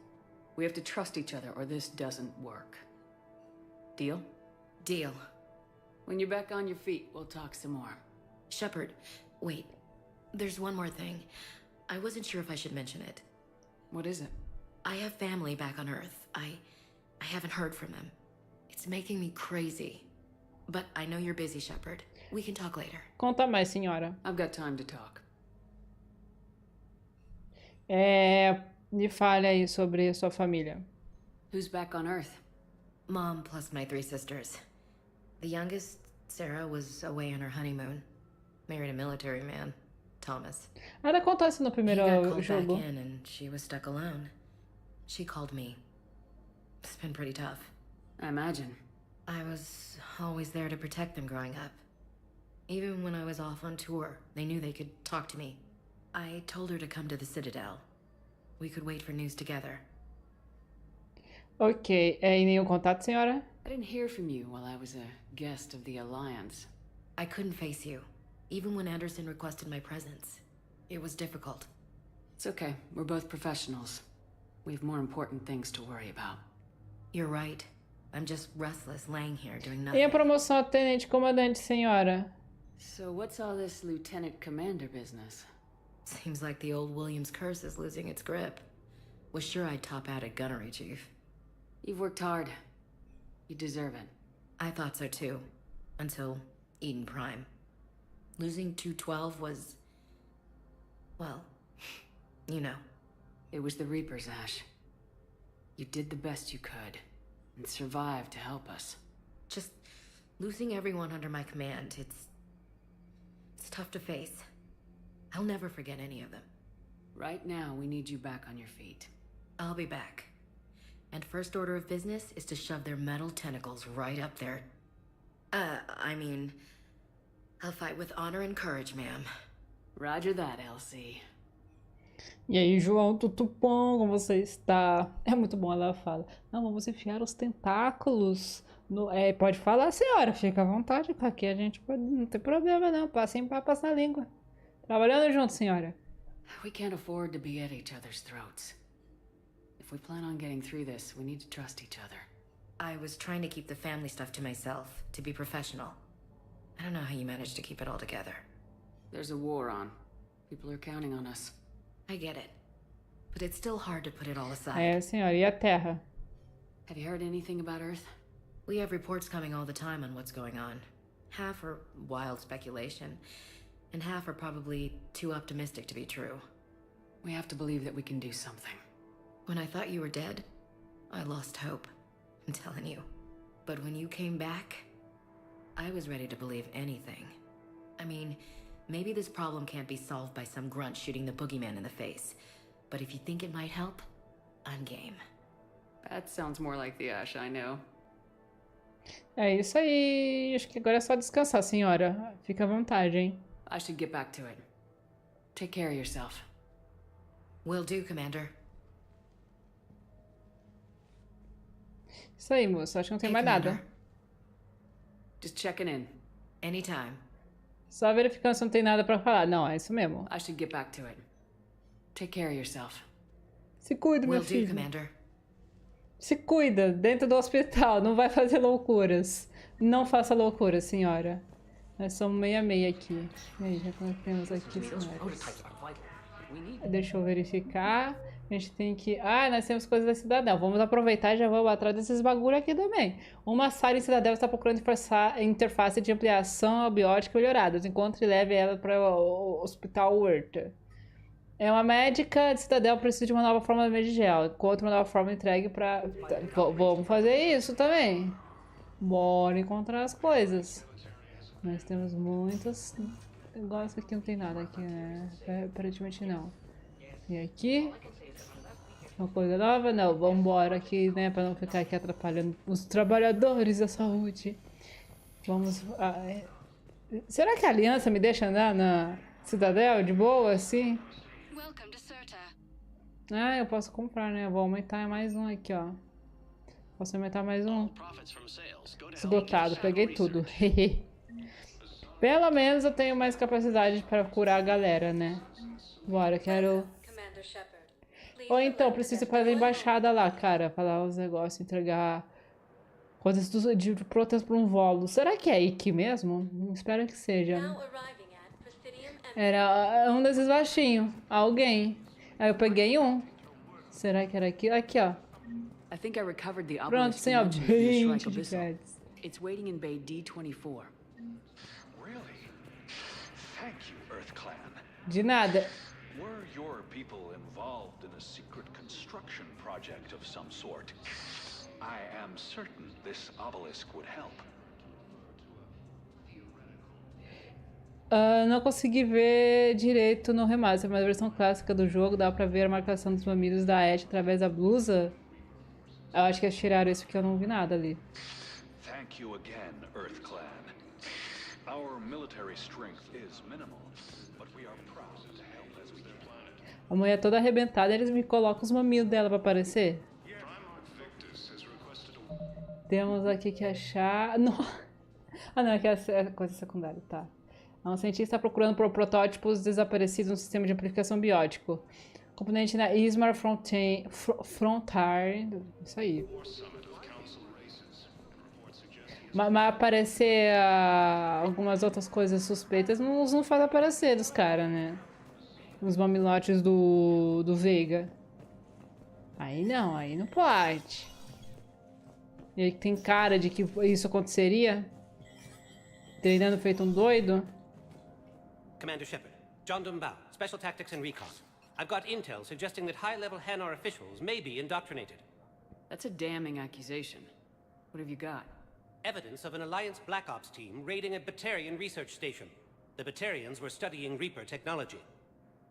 We have to trust each other or this doesn't work. Deal? Deal. When you're back on your feet, we'll talk some more. Shepard, wait. There's one more thing. I wasn't sure if I should mention it. What is it? I have family back on Earth. I haven't heard from them. It's making me crazy. But I know you're busy, Shepard. We can talk later. Conta mais, senhora. I've got time to talk. Me fale aí sobre sua família. Who's back on Earth? Mom plus my 3 sisters. The youngest, Sarah, was away on her honeymoon. Married a military man, Thomas. Ela contou isso no primeiro He got called jogo. back in and she was stuck alone. She called me. It's been pretty tough. I imagine. I was always there to protect them growing up. Even when I was off on tour, they knew they could talk to me. I told her to come to the Citadel. We could wait for news together. Ok, e nenhum contato, senhora? I didn't hear from you while I was a guest of the Alliance. I couldn't face you, even when Anderson requested my presence. It was difficult. It's okay. We're both professionals. We have more important things to worry about. You're right. I'm just restless, laying here doing nothing. E a promoção a tenente comandante, senhora? So what's all this lieutenant commander business? Seems like the old Williams curse is losing its grip. Was sure I'd top out at gunnery, Chief. You've worked hard. You deserve it. I thought so too. Until Eden Prime. Losing 212 was... well, you know. It was the Reapers, Ash. You did the best you could, and survived to help us. Just losing everyone under my command, it's tough to face. I'll never forget any of them. Right now, we need you back on your feet. I'll be back. And first order of business is to shove their metal tentacles right up there. I'll fight with honor and courage, ma'am. Roger that, LC. E aí, João, tudo bom? Como você está? É muito bom, ela fala. Não, vamos enfiar os tentáculos no... pode falar, senhora, fica à vontade, aqui a gente pode... não tem problema não, passem papas na língua. Trabalhando junto, senhora. We can't afford to be at each other's throats. If we plan on getting through this, we need to trust each other. I was trying to keep the family stuff to myself, to be professional. I don't know how you managed to keep it all together. There's a war on. People are counting on us. I get it. But it's still hard to put it all aside. Senhora, e a Terra? Have you heard anything about Earth? We have reports coming all the time on what's going on. Half are wild speculation, and half are probably too optimistic to be true. We have to believe that we can do something. When I thought you were dead, I lost hope. I'm telling you. But when you came back, I was ready to believe anything. I mean, maybe this problem can't be solved by some grunt shooting the boogeyman in the face. But if you think it might help, I'm game. That sounds more like the Ash I know. É isso aí. Acho que agora é só descansar, senhora. Fica à vontade, hein? I should get back to it. Take care of yourself. Will do, Commander. Isso aí, moço. Acho que não tem mais nada. Just checking in. Anytime. Só verificando se não tem nada pra falar. Não, é isso mesmo. I should get back to it. Take care of yourself. Se cuida, meu Will filho. do, Commander. Se cuida, dentro do hospital. Não vai fazer loucuras. Não faça loucuras, senhora. Nós somos meia-meia aqui. E aí, já temos aqui, senhoras. Deixa eu verificar. A gente tem que... Ah, nós temos coisas da Cidadel. Vamos aproveitar e já vamos atrás desses bagulho aqui também. Uma sala em Cidadel está procurando interface de ampliação abiótica melhorada. Encontre e leve ela para o Hospital Huerta. É uma médica de Cidadel precisa de uma nova forma de gel. Encontra uma nova forma entregue pra... Vamos fazer isso também. Bora encontrar as coisas. Nós temos muitos negócios aqui, não tem nada aqui, né? Aparentemente não. E aqui? Uma coisa nova? Não, vamos embora aqui, né? Pra não ficar aqui atrapalhando os trabalhadores da saúde. Vamos... Será que a aliança me deixa andar na Cidadel de boa, assim? Ah, eu posso comprar, né? Eu vou aumentar mais um aqui, ó. Posso aumentar mais um. Esgotado, peguei tudo. Pelo menos eu tenho mais capacidade para curar a galera, né? Bora, quero... Ou então, preciso ir para a embaixada lá, cara. Falar os negócios, entregar coisas de proteção por um volo. Será que é aqui mesmo? Espero que seja. Era um desses baixinhos. Alguém. Aí eu peguei um. Será que era aqui? Aqui, ó. Pronto, senhor. It's waiting in Bay D24. De nada. Were your people involved in a secret construction project of some sort? I am certain this obelisk would help. Não consegui ver direito no remaster, mas a versão clássica do jogo dá pra ver a marcação dos mamilos da Ashe através da blusa. Eu acho que eles tiraram isso porque eu não vi nada ali. Thank you again, Earth Clan. Our military strength is minimal, but we are proud to help as we can. A mulher toda arrebentada, eles me colocam os mamilos dela pra aparecer. Temos aqui que achar... Não. Ah, não, aqui é coisa secundária, tá. Um cientista procurando por protótipos desaparecidos no sistema de amplificação biótico. Componente na Ismar Frontar. Isso aí. Mas aparecer algumas outras coisas suspeitas não faz aparecer dos caras, né? Os mamilotes do Veiga. Aí não pode. E aí tem cara de que isso aconteceria? Treinando feito um doido? Commander Shepard, John Dumbao, Special Tactics and Recon. I've got intel suggesting that high-level Hanar officials may be indoctrinated. That's a damning accusation. What have you got? Evidence of an Alliance Black Ops team raiding a Batarian research station. The Batarians were studying Reaper technology.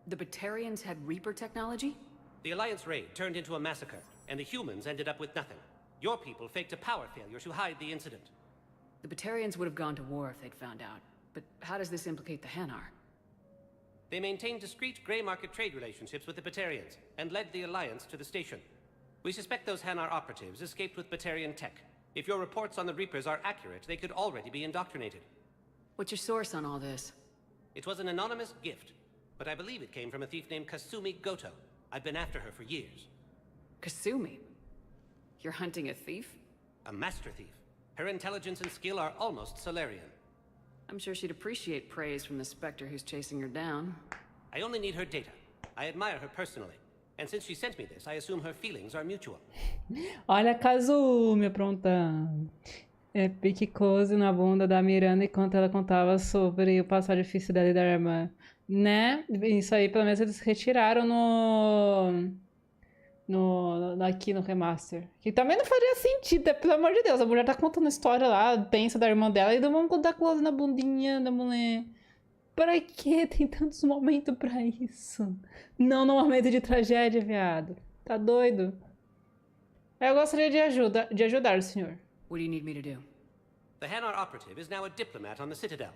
The Batarians had Reaper technology? The Alliance raid turned into a massacre, and the humans ended up with nothing. Your people faked a power failure to hide the incident. The Batarians would have gone to war if they'd found out. But how does this implicate the Hanar? They maintained discreet grey market trade relationships with the Batarians, and led the Alliance to the station. We suspect those Hanar operatives escaped with Batarian tech. If your reports on the Reapers are accurate, they could already be indoctrinated. What's your source on all this? It was an anonymous gift, but I believe it came from a thief named Kasumi Goto. I've been after her for years. Kasumi? You're hunting a thief? A master thief. Her intelligence and skill are almost Solarian. I'm sure she'd appreciate praise from the Spectre who's chasing her down. I only need her data. I admire her personally. And since she sent me this, I assume her feelings are mutual. Olha a Kazumi aprontando. É pique close na bunda da Miranda enquanto ela contava sobre o passado difícil dela e da irmã. Né? Isso aí, pelo menos eles retiraram aqui no remaster. Que também não faria sentido, pelo amor de Deus. A mulher tá contando a história lá, tensa da irmã dela, e vamos contar close na bundinha da mulher. Pra que tem tantos momentos pra isso? Não no momento de tragédia, viado. Tá doido? Eu gostaria de ajudar o senhor. What do you need me to do? The Hanar operative is now a diplomat on the Citadel.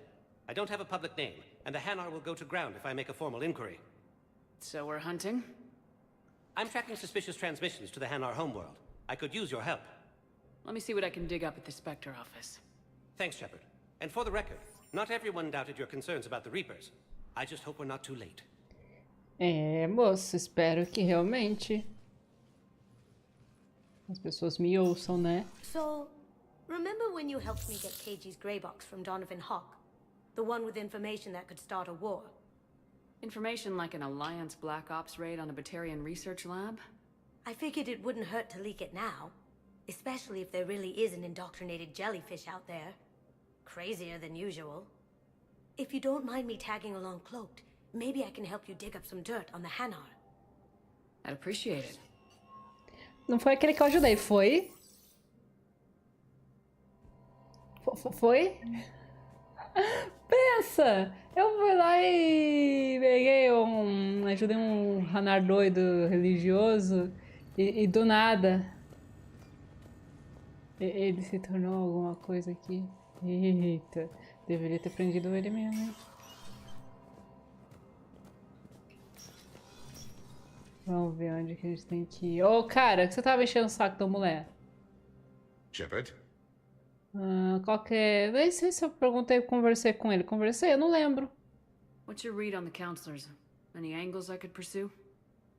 I don't have a public name, and the Hanar will go to ground if I make a formal inquiry. So we're hunting? I'm tracking suspicious transmissions to the Hanar homeworld. I could use your help. Let me see what I can dig up at the Spectre office. Thanks, Shepard. And for the record, not everyone doubted your concerns about the Reapers. I just hope we're not too late. É, moço, espero que realmente as pessoas me ouçam, né? So, remember when you helped me get KG's grey box from Donovan Hawk? The one with information that could start a war? Information like an Alliance Black Ops raid on a Batarian research lab? I figured it wouldn't hurt to leak it now. Especially if there really is an indoctrinated jellyfish out there. Crazier than usual. If you don't mind me tagging along cloaked, Maybe I can help you dig up some dirt on the Hanar. I'd appreciate it. Não foi aquele que eu ajudei, foi? Foi? Pensa! Eu fui lá e peguei ajudei um Hanar doido religioso e do nada ele se tornou alguma coisa aqui. Eita, deveria ter prendido ele mesmo, hein? Vamos ver onde que a gente tem que ir. Ô, cara, que você tava enchendo o saco da mulher? Shepard? Qual que é? Nem sei se eu perguntei, conversei com ele. Conversei? Eu não lembro. What's your read on the counselors? Any angles I could pursue?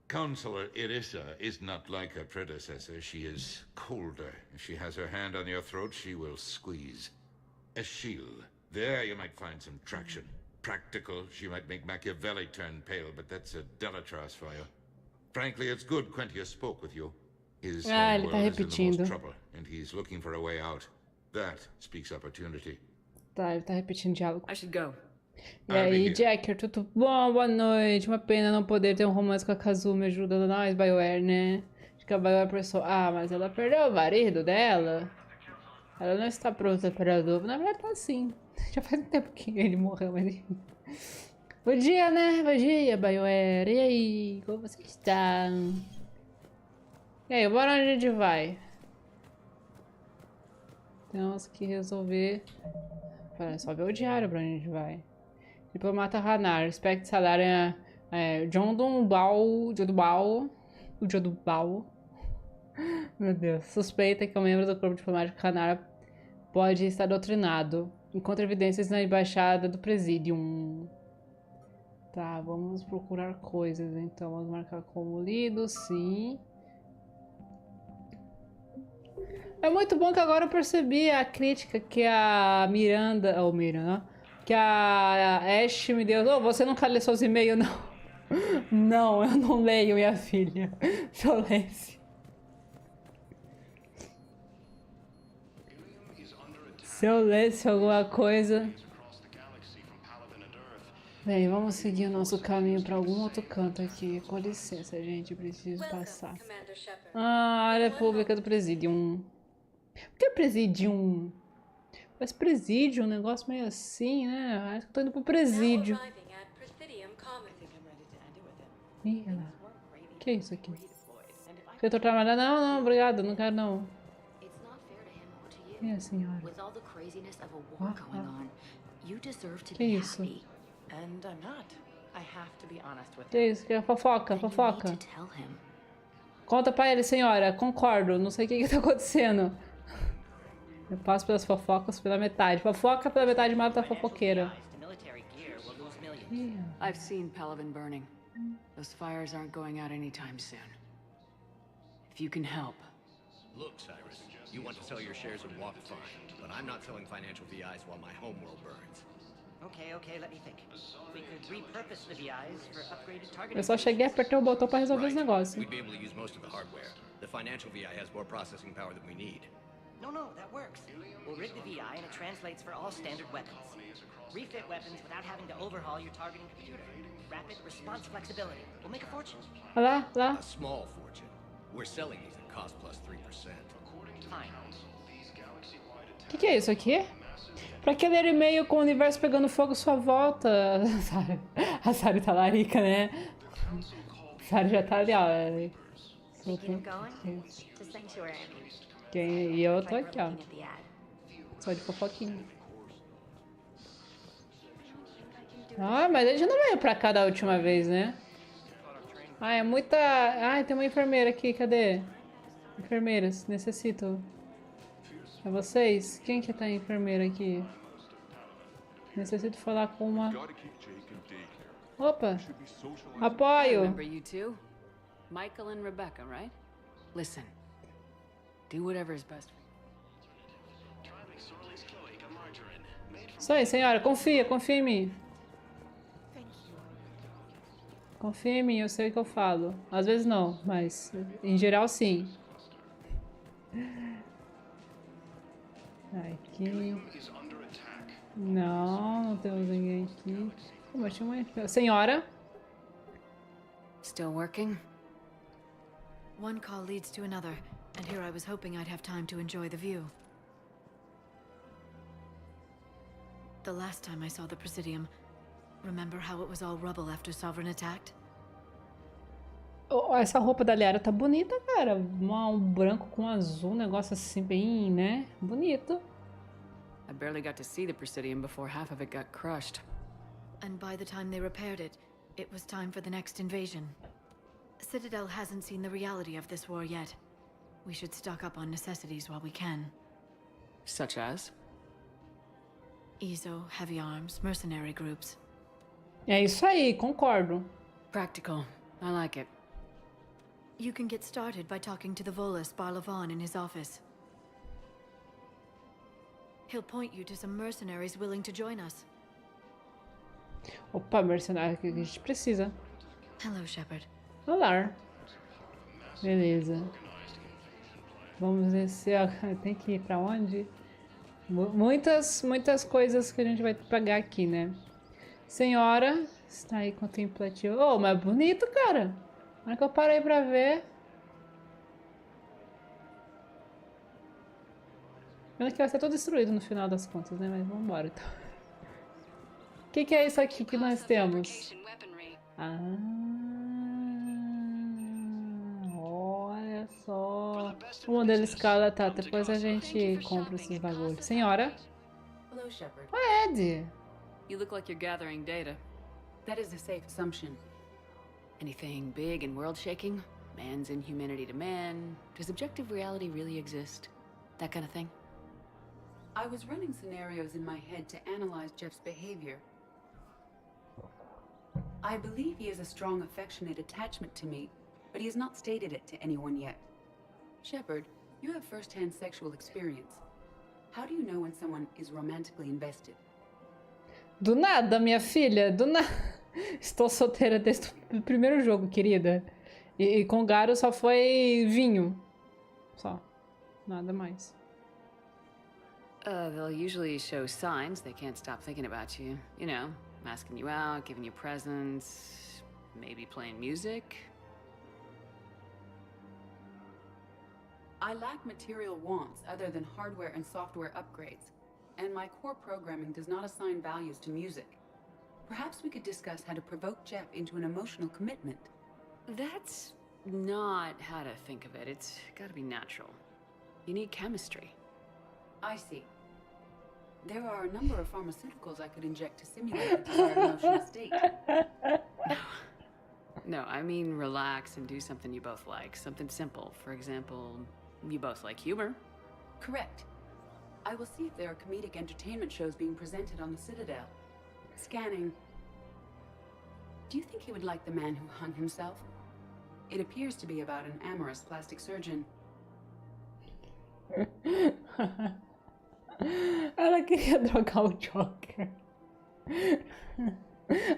Counselor Irissa is not like her predecessor. She is colder. If she has her hand on your throat, she will squeeze. Eschil. There you might find some traction. Practical, she might make Machiavelli turn pale, but that's a Delatras for you. Frankly, it's good Quentius spoke with you. His ele tá world is in the repetindo. most trouble, and he's looking for a way out. That speaks opportunity. Tá, ele tá repetindo o diálogo. I should go. E aí, Jacker, tudo bom? Boa noite. Uma pena não poder ter um romance com a Kazumi ajudando nós, BioWare, né? Acho que a BioWare pensou, mas ela perdeu o marido dela. Ela não está pronta para a dupla. Na verdade, tá sim. Já faz um tempo que ele morreu, mas... Bom dia, né? Bom dia, BioWare. E aí, como você está? E aí, bora onde a gente vai? Temos que resolver... Para só ver o diário pra onde a gente vai. Diplomata Hanar, Spect Salário John Dumbal. Meu Deus. Suspeita que um membro do corpo diplomático Hanar pode estar doutrinado. Encontra evidências na embaixada do Presidium. Tá, vamos procurar coisas. Então, vamos marcar como lido, sim. É muito bom que agora eu percebi a crítica que a Miranda, que a Ash me deu. Oh, você nunca lê seus e-mails, não? Não, eu não leio, minha filha. Violência. Se eu lesse alguma coisa... Bem, vamos seguir o nosso caminho para algum outro canto aqui. Com licença, gente, preciso passar. Área pública do Presidium. Por que Presidium? Parece presídio, um negócio meio assim, né? Acho que eu tô indo pro presídio. Ih, olha lá. O que é isso aqui? Eu tô trabalhando? Não, não, obrigado, não quero não. Quem é a senhora? Que isso? Que isso? Que é fofoca, fofoca. Conta pra ele, senhora. Concordo, não sei o que tá acontecendo. Eu passo pelas fofocas pela metade. Fofoca pela metade mata a fofoqueira. I've seen Palaven burning. Those fires aren't going out anytime soon. If you can help. Look, Cyrus, you want to sell your shares in Walk fine, but I'm not selling financial VIs while my homeworld burns. Okay, let me think. We could repurpose the VIs for upgraded targeting. Eu só cheguei, apertei o botão pra resolver os negócios. We'd be able to use most of the hardware. The financial VI has more processing power than we need. No, that works. We'll rig the VI and it translates for all standard weapons. Refit weapons without having to overhaul your targeting computer. Rapid response flexibility. We'll make a fortune. Olha lá. A small fortune. We're selling these at cost plus 3%. Fine. O que é isso aqui? Pra que ler e-mail com o universo pegando fogo sua volta? A Sari tá larica, né? A Sari já tá ali, ó. E eu tô aqui, ó. Só de fofoquinha. Mas a gente não veio pra cá da última vez, né? É muita... tem uma enfermeira aqui, cadê? Enfermeiras, necessito. É vocês? Quem que tá enfermeira aqui? Necessito falar com uma... Opa! Apoio! Remember you two? Michael and Rebecca, right? Listen. Do whatever is best for you. Isso aí, senhora. Confia em mim. Confia em mim, eu sei o que eu falo. Às vezes não, mas em geral sim. Aqui. Não temos ninguém aqui. Como eu tinha uma... Senhora? Still working? One call leads to another, and here I was hoping I'd have time to enjoy the view. The last time I saw the Presidium, remember how it was all rubble after Sovereign attacked? Oh, essa roupa da Liara tá bonita, cara. Um branco com azul, um negócio assim bem, né? Bonito. I barely got to see the Presidium before half of it got crushed. And by the time they repaired it, it was time for the next invasion. Citadel hasn't seen the reality of this war yet. We should stock up on necessities while we can. Such as? ESO, heavy arms, mercenary groups. É isso aí, concordo. Practical. I like it. You can get started by talking to the Volus Barlavon in his office. He'll point you to some mercenaries willing to join us. Opa, mercenário que a gente precisa. Hello, Shepard. Olá. Beleza. Vamos descer. Tem que ir pra onde? Muitas coisas que a gente vai pegar aqui, né? Senhora está aí contemplativa. Oh, mas bonito, cara. Na hora que eu parei pra ver. Pena que vai ser todo destruído no final das contas, né? Mas vamos embora, então. O que é isso aqui que nós temos? Ah, olha só. O modelo escala, tá. Depois a gente compra esses bagulhos. Senhora? Hello, Shepard. Oh, Ed. You look like you're gathering data. That is a safe assumption. Anything big and world-shaking? Man's inhumanity to man? Does objective reality really exist? That kind of thing? I was running scenarios in my head to analyze Jeff's behavior. I believe he has a strong affectionate attachment to me, but he has not stated it to anyone yet. Shepard, you have first-hand sexual experience. How do you know when someone is romantically invested? Do nada, minha filha, do nada. Estou solteira desde o primeiro jogo, querida. E com o Garo só foi vinho. Só. Nada mais. They'll usually show signs they can't stop thinking about you. You know, asking you out, giving you presents, maybe playing music. I lack material wants other than hardware and software upgrades, and my core programming does not assign values to music. Perhaps we could discuss how to provoke Jeff into an emotional commitment. That's not how to think of it. It's gotta be natural. You need chemistry. I see. There are a number of pharmaceuticals I could inject to simulate the desired emotional state. No, I mean relax and do something you both like. Something simple. For example, you both like humor. Correct. I will see if there are comedic entertainment shows being presented on the Citadel. Scanning. Do you think he would like The Man Who Hung Himself? It appears to be about an amorous plastic surgeon. Ela queria drogar o Joker.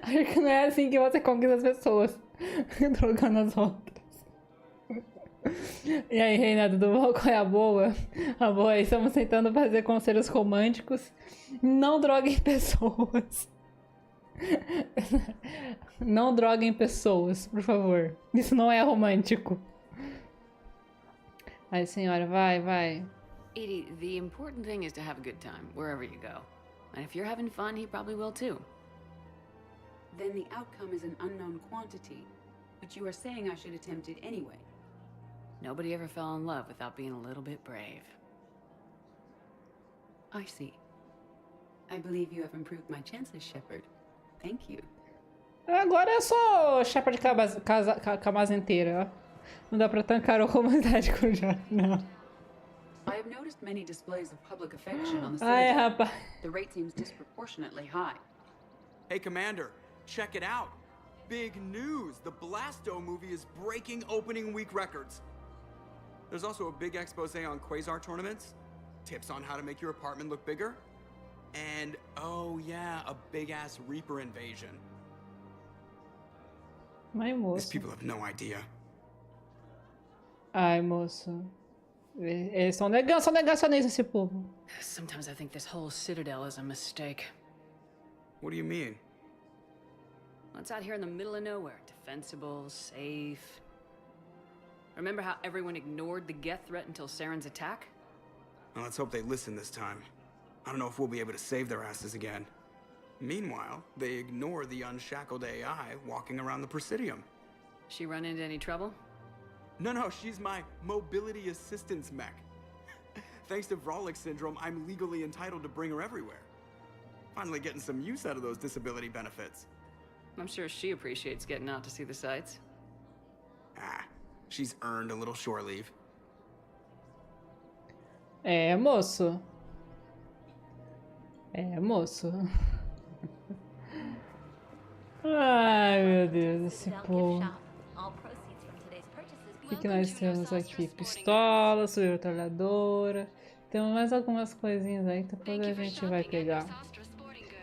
Acho que não é assim que você conquista as pessoas. Drogando as outras. E aí, Reina, tudo bom? Qual é a boa? A boa é: estamos tentando fazer conselhos românticos. Não droguem pessoas. Não droguem pessoas, por favor. Isso não é romântico. Aí, senhora, vai. Edie, the important thing is to have a good time, wherever you go. And if you're having fun, he probably will too. Then the outcome is an unknown quantity, but you are saying I should attempt it anyway. Nobody ever fell in love without being a little bit brave. I see. I believe you have improved my chances, Shepard. Thank you. Agora eu sou Shepard camasa inteira, ó. Não dá pra tancar a humanidade com o John, não. I have noticed many displays of public affection on the Ai, Citadel. rapaz. The rate seems disproportionately high. Hey, Commander, check it out. Big news! The Blasto movie is breaking opening week records. There's also a big expose on Quasar tournaments, tips on how to make your apartment look bigger, and, oh yeah, a big-ass Reaper invasion. Ai, moço. These people have no idea. Ai, moço. Eles são negacionistas, esse povo. Sometimes I think this whole Citadel is a mistake. What do you mean? Well, it's out here in the middle of nowhere. Defensible, safe. Remember how everyone ignored the Geth threat until Saren's attack? Well, let's hope they listen this time. I don't know if we'll be able to save their asses again. Meanwhile, they ignore the unshackled AI walking around the Presidium. She run into any trouble? No, she's my mobility assistance mech. Thanks to Vrolic syndrome, I'm legally entitled to bring her everywhere. Finally getting some use out of those disability benefits. I'm sure she appreciates getting out to see the sights. She's earned a little shore leave. É, moço. É, moço. Ai, meu Deus, esse povo. O que nós temos aqui? Pistola, submetralhadora. Temos mais algumas coisinhas aí que depois a gente vai pegar.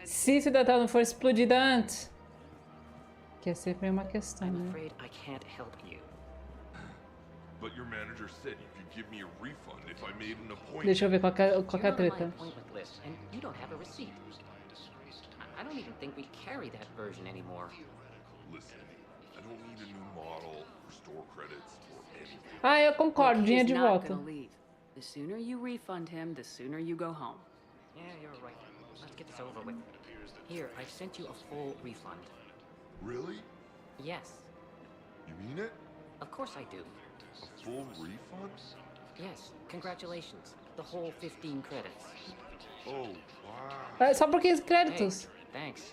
Se esse datal não for explodida antes. Que é sempre uma questão, né? Deixa eu ver qual é a treta. I don't even think we carry that version anymore. Listen, I don't need a new model or store credits or anything. Ah, eu concordo, dinheiro de volta. The sooner you refund him, the sooner you go home. Yeah, you're right. Let's get this over with. Here, I've sent you a full refund. Really? Yes. You mean it? Of course I do. A full refund? Yes, congratulations. The whole 15 credits. Oh, wow. Só por 15 créditos. Hey, thanks.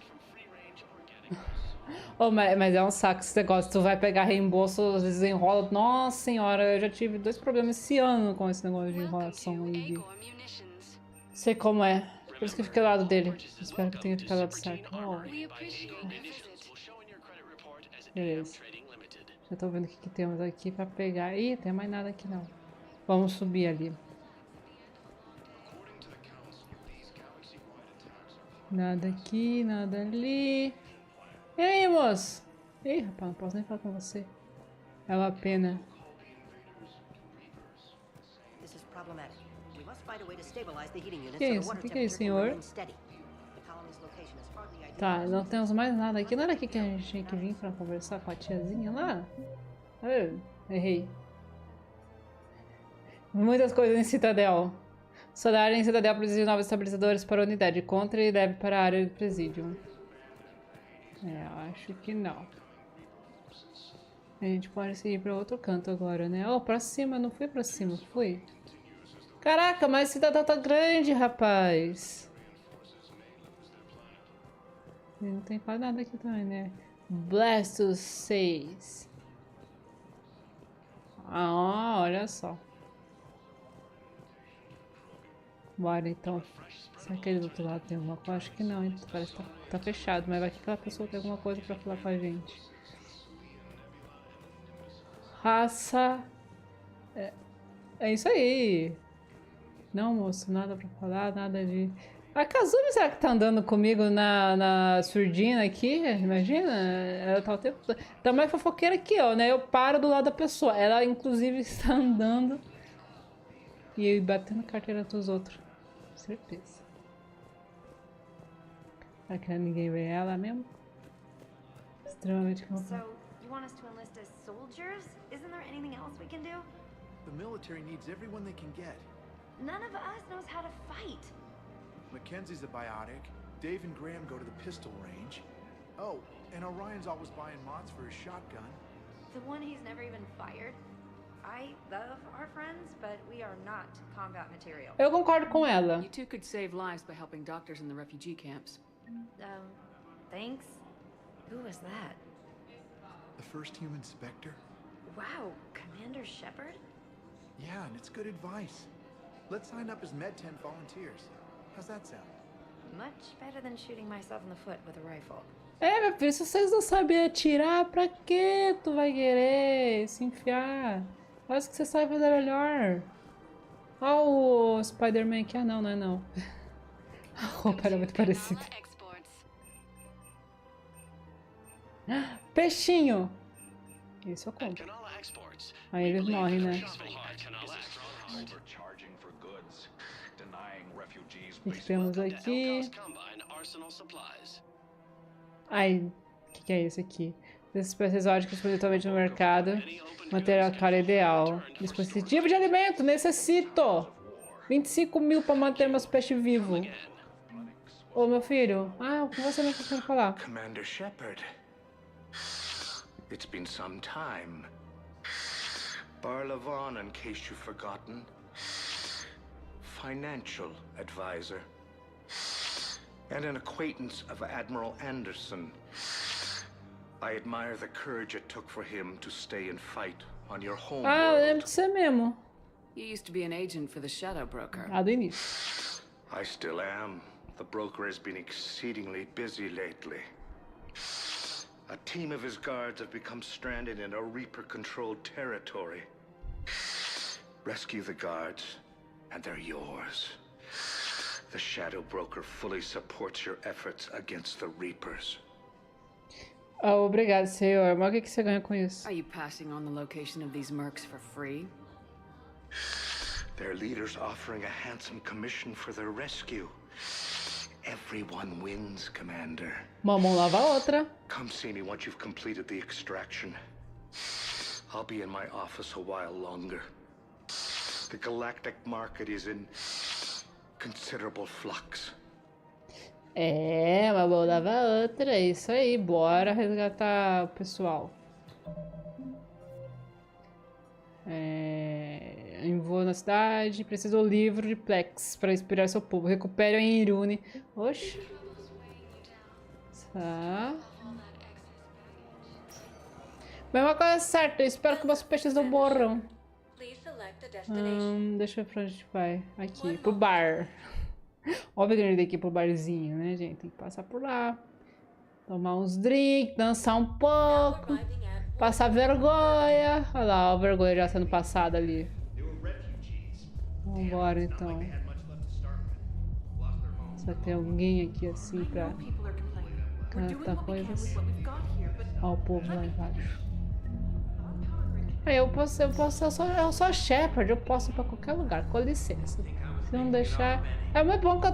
Oh, mas é um saco esse negócio. Tu vai pegar reembolso, às vezes enrola. Nossa senhora, eu já tive 2 problemas esse ano com esse negócio de enrolação aí. Sei como é. Por isso que eu fiquei ao lado dele. Espero que tenha ficado dado certo. Oh. Beleza. Já tô vendo o que temos aqui pra pegar. Ih, tem mais nada aqui não. Vamos subir ali. Nada aqui, nada ali. E aí, moço? Ih, rapaz, não posso nem falar com você. É uma pena. Que é isso? O que é isso, senhor? Tá, não temos mais nada aqui. Não era aqui que a gente tinha que vir pra conversar com a tiazinha lá? Errei. Muitas coisas em Citadel. Solar em Citadel produziu novos estabilizadores para a unidade. Contra e deve para a área do presídio. Acho que não. A gente pode seguir para outro canto agora, né? Oh, pra cima. Não fui pra cima, fui? Caraca, mas Citadel tá grande, rapaz. E não tem quase nada aqui também, né? Blastos 6. Ah, olha só. Bora então. Será que ali do outro lado tem alguma coisa? Acho que não, hein? Parece que tá fechado, mas vai que aquela pessoa tem alguma coisa pra falar com a gente. Raça. É isso aí. Não, moço, nada pra falar, nada de... A Kazumi, será que tá andando comigo na surdina aqui? Imagina? Ela tá o tempo todo. Tá mais fofoqueira aqui, ó, né? Eu paro do lado da pessoa. Ela, inclusive, está andando e batendo carteira dos outros. Certeza. Será que ninguém vê ela mesmo? Extremamente complicado. So, you want us to enlist as soldiers? Isn't there anything else we can do? The military needs everyone they can get. None of us knows how to fight. Mackenzie's a biotic. Dave and Graham go to the pistol range. Oh, and Orion's always buying mods for his shotgun. The one he's never even fired. I love our friends, but we are not combat material. Eu concordo com ela. You two could save lives by helping doctors in the refugee camps. Thanks. Who was that? The first human Spectre? Wow, Commander Shepard? Yeah, and it's good advice. Let's sign up as Med-10 volunteers. How's that sound? Much better than shooting myself in the foot with a rifle. Meu filho, se vocês não sabem atirar, pra que tu vai querer se enfiar? Faz o que você sabe fazer melhor. Olha o Spider-Man aqui. Ah, não, não é não. A roupa era muito parecida. Peixinho! Isso eu compro. Aí eles morrem, né? O que temos aqui? Ai, o que é esse aqui. Esses espécies exóticas totalmente no mercado. Manter a cara ideal. Dispositivo de alimento, necessito! 25 mil para manter meus peixes vivos. Ô, meu filho. Ah, o que você não quer falar? Commander Shepard. It's been some time. Barlavon, in case you've forgotten. Financial advisor. And an acquaintance of Admiral Anderson. I admire the courage it took for him to stay and fight on your home Ah, eu world. lembro de você mesmo. You used to be an agent for the Shadow Broker. Ah, do início. I still am. The broker has been exceedingly busy lately. A team of his guards have become stranded in a Reaper-controlled territory. Rescue the guards, and they're yours. The Shadow Broker fully supports your efforts against the Reapers. Ah, obrigado, senhor. Mas o que você ganha com isso? Are you passing on the location of these mercs for free? Their leader's offering a handsome commission for their rescue. Everyone wins, Commander. Uma mão lava a outra. Come see me once you've completed the extraction. I'll be in my office a while longer. The galactic market is in considerable flux. É, uma mão lava a outra. É isso aí. Bora resgatar o pessoal. Envoo na cidade. Preciso do livro de Plex para inspirar seu povo. Recupere a Irune. Oxi. Tá. Mesma coisa certa. Eu espero que meus peixes não morram. Deixa eu ver pra onde a gente vai. Aqui, pro bar. Óbvio que a gente tem que ir pro barzinho, né, gente? Tem que passar por lá. Tomar uns drinks, dançar um pouco. Passar vergonha. Olha lá, a vergonha já sendo passada ali. Vambora, então. Só tem alguém aqui assim pra cantar coisas. Olha o povo lá embaixo. Aí eu sou a Shepard, eu posso ir pra qualquer lugar, com licença. Se não deixar... É muito bom que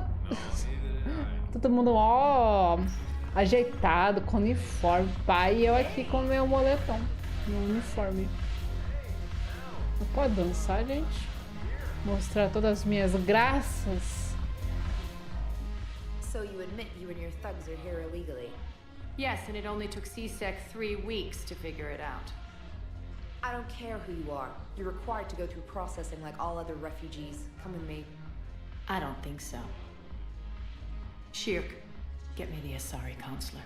todo mundo, ó, ajeitado, com uniforme, pai, e eu aqui com meu moletom, meu uniforme. Não pode dançar, gente? Mostrar todas as minhas graças. So you admit you and your thugs are here illegally? Yes, and it only took C-Sec 3 weeks to figure it out. I don't care who you are. You're required to go through processing like all other refugees. Come with me. I don't think so. Shirk, get me the Asari counselor.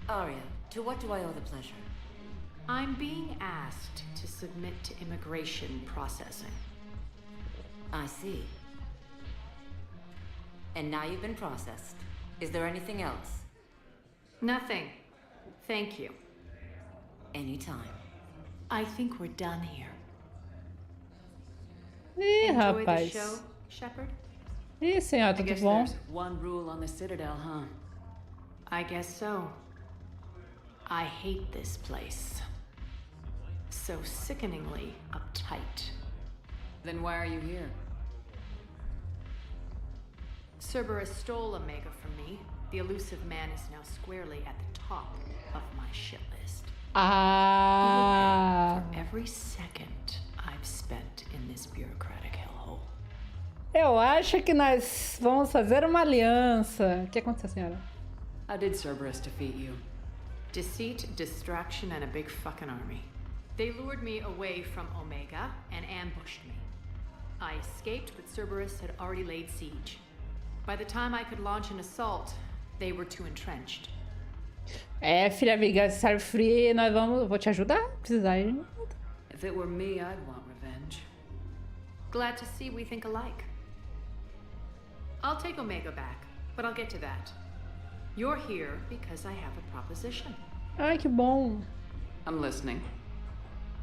Arya, to what do I owe the pleasure? I'm being asked to submit to immigration processing. I see. And now you've been processed. Is there anything else? Nothing. Thank you. Anytime. I think we're done here. Ih, Enjoy the rapaz. show, Shepard? Ih, senhora, I tudo guess bom? there's one rule on the Citadel, huh? I guess so. I hate this place. So sickeningly uptight. Then why are you here? Cerberus stole Omega from me. The elusive man is now squarely at the top of my shit list. Ah. For every second I've spent in this bureaucratic hellhole. Eu acho que nós vamos fazer uma aliança. O que aconteceu, senhora? How did Cerberus defeat you? Deceit, distraction, and a big fucking army. They lured me away from Omega and ambushed me. I escaped, but Cerberus had already laid siege. By the time I could launch an assault, they were too entrenched. É, filha, vingança serve free. Nós vamos... Vou te ajudar. Precisar ir. If it were me, I'd want revenge. Glad to see we think alike. I'll take Omega back, but I'll get to that. You're here because I have a proposition. Ai, que bom. I'm listening.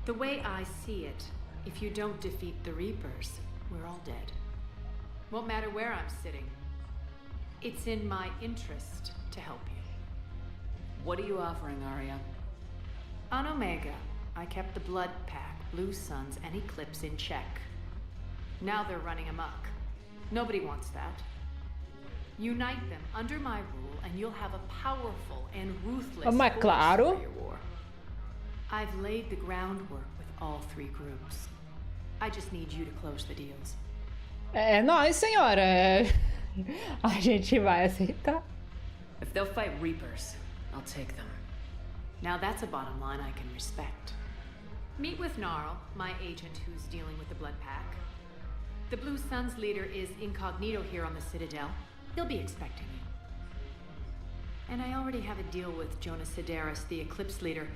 The way I see it, if you don't defeat the Reapers, we're all dead. Won't matter where I'm sitting. It's in my interest to help you. What are you offering, Arya? On Omega, I kept the Blood Pack, Blue Suns, and Eclipse in check. Now they're running amok. Nobody wants that. Unite them under my rule, and you'll have a powerful and ruthless Mas force claro. for your war. I've laid the groundwork with all three groups. I just need you to close the deals. É nóis, senhora. A gente vai aceitar. If they'll fight Reapers, I'll take them. Now that's a bottom line I can respect. Meet with Gnarl, my agent who's dealing with the Blood Pack. The Blue Sun's leader is incognito here on the Citadel. He'll be expecting you. And I already have a deal with Jonas Sidaris, the Eclipse leader.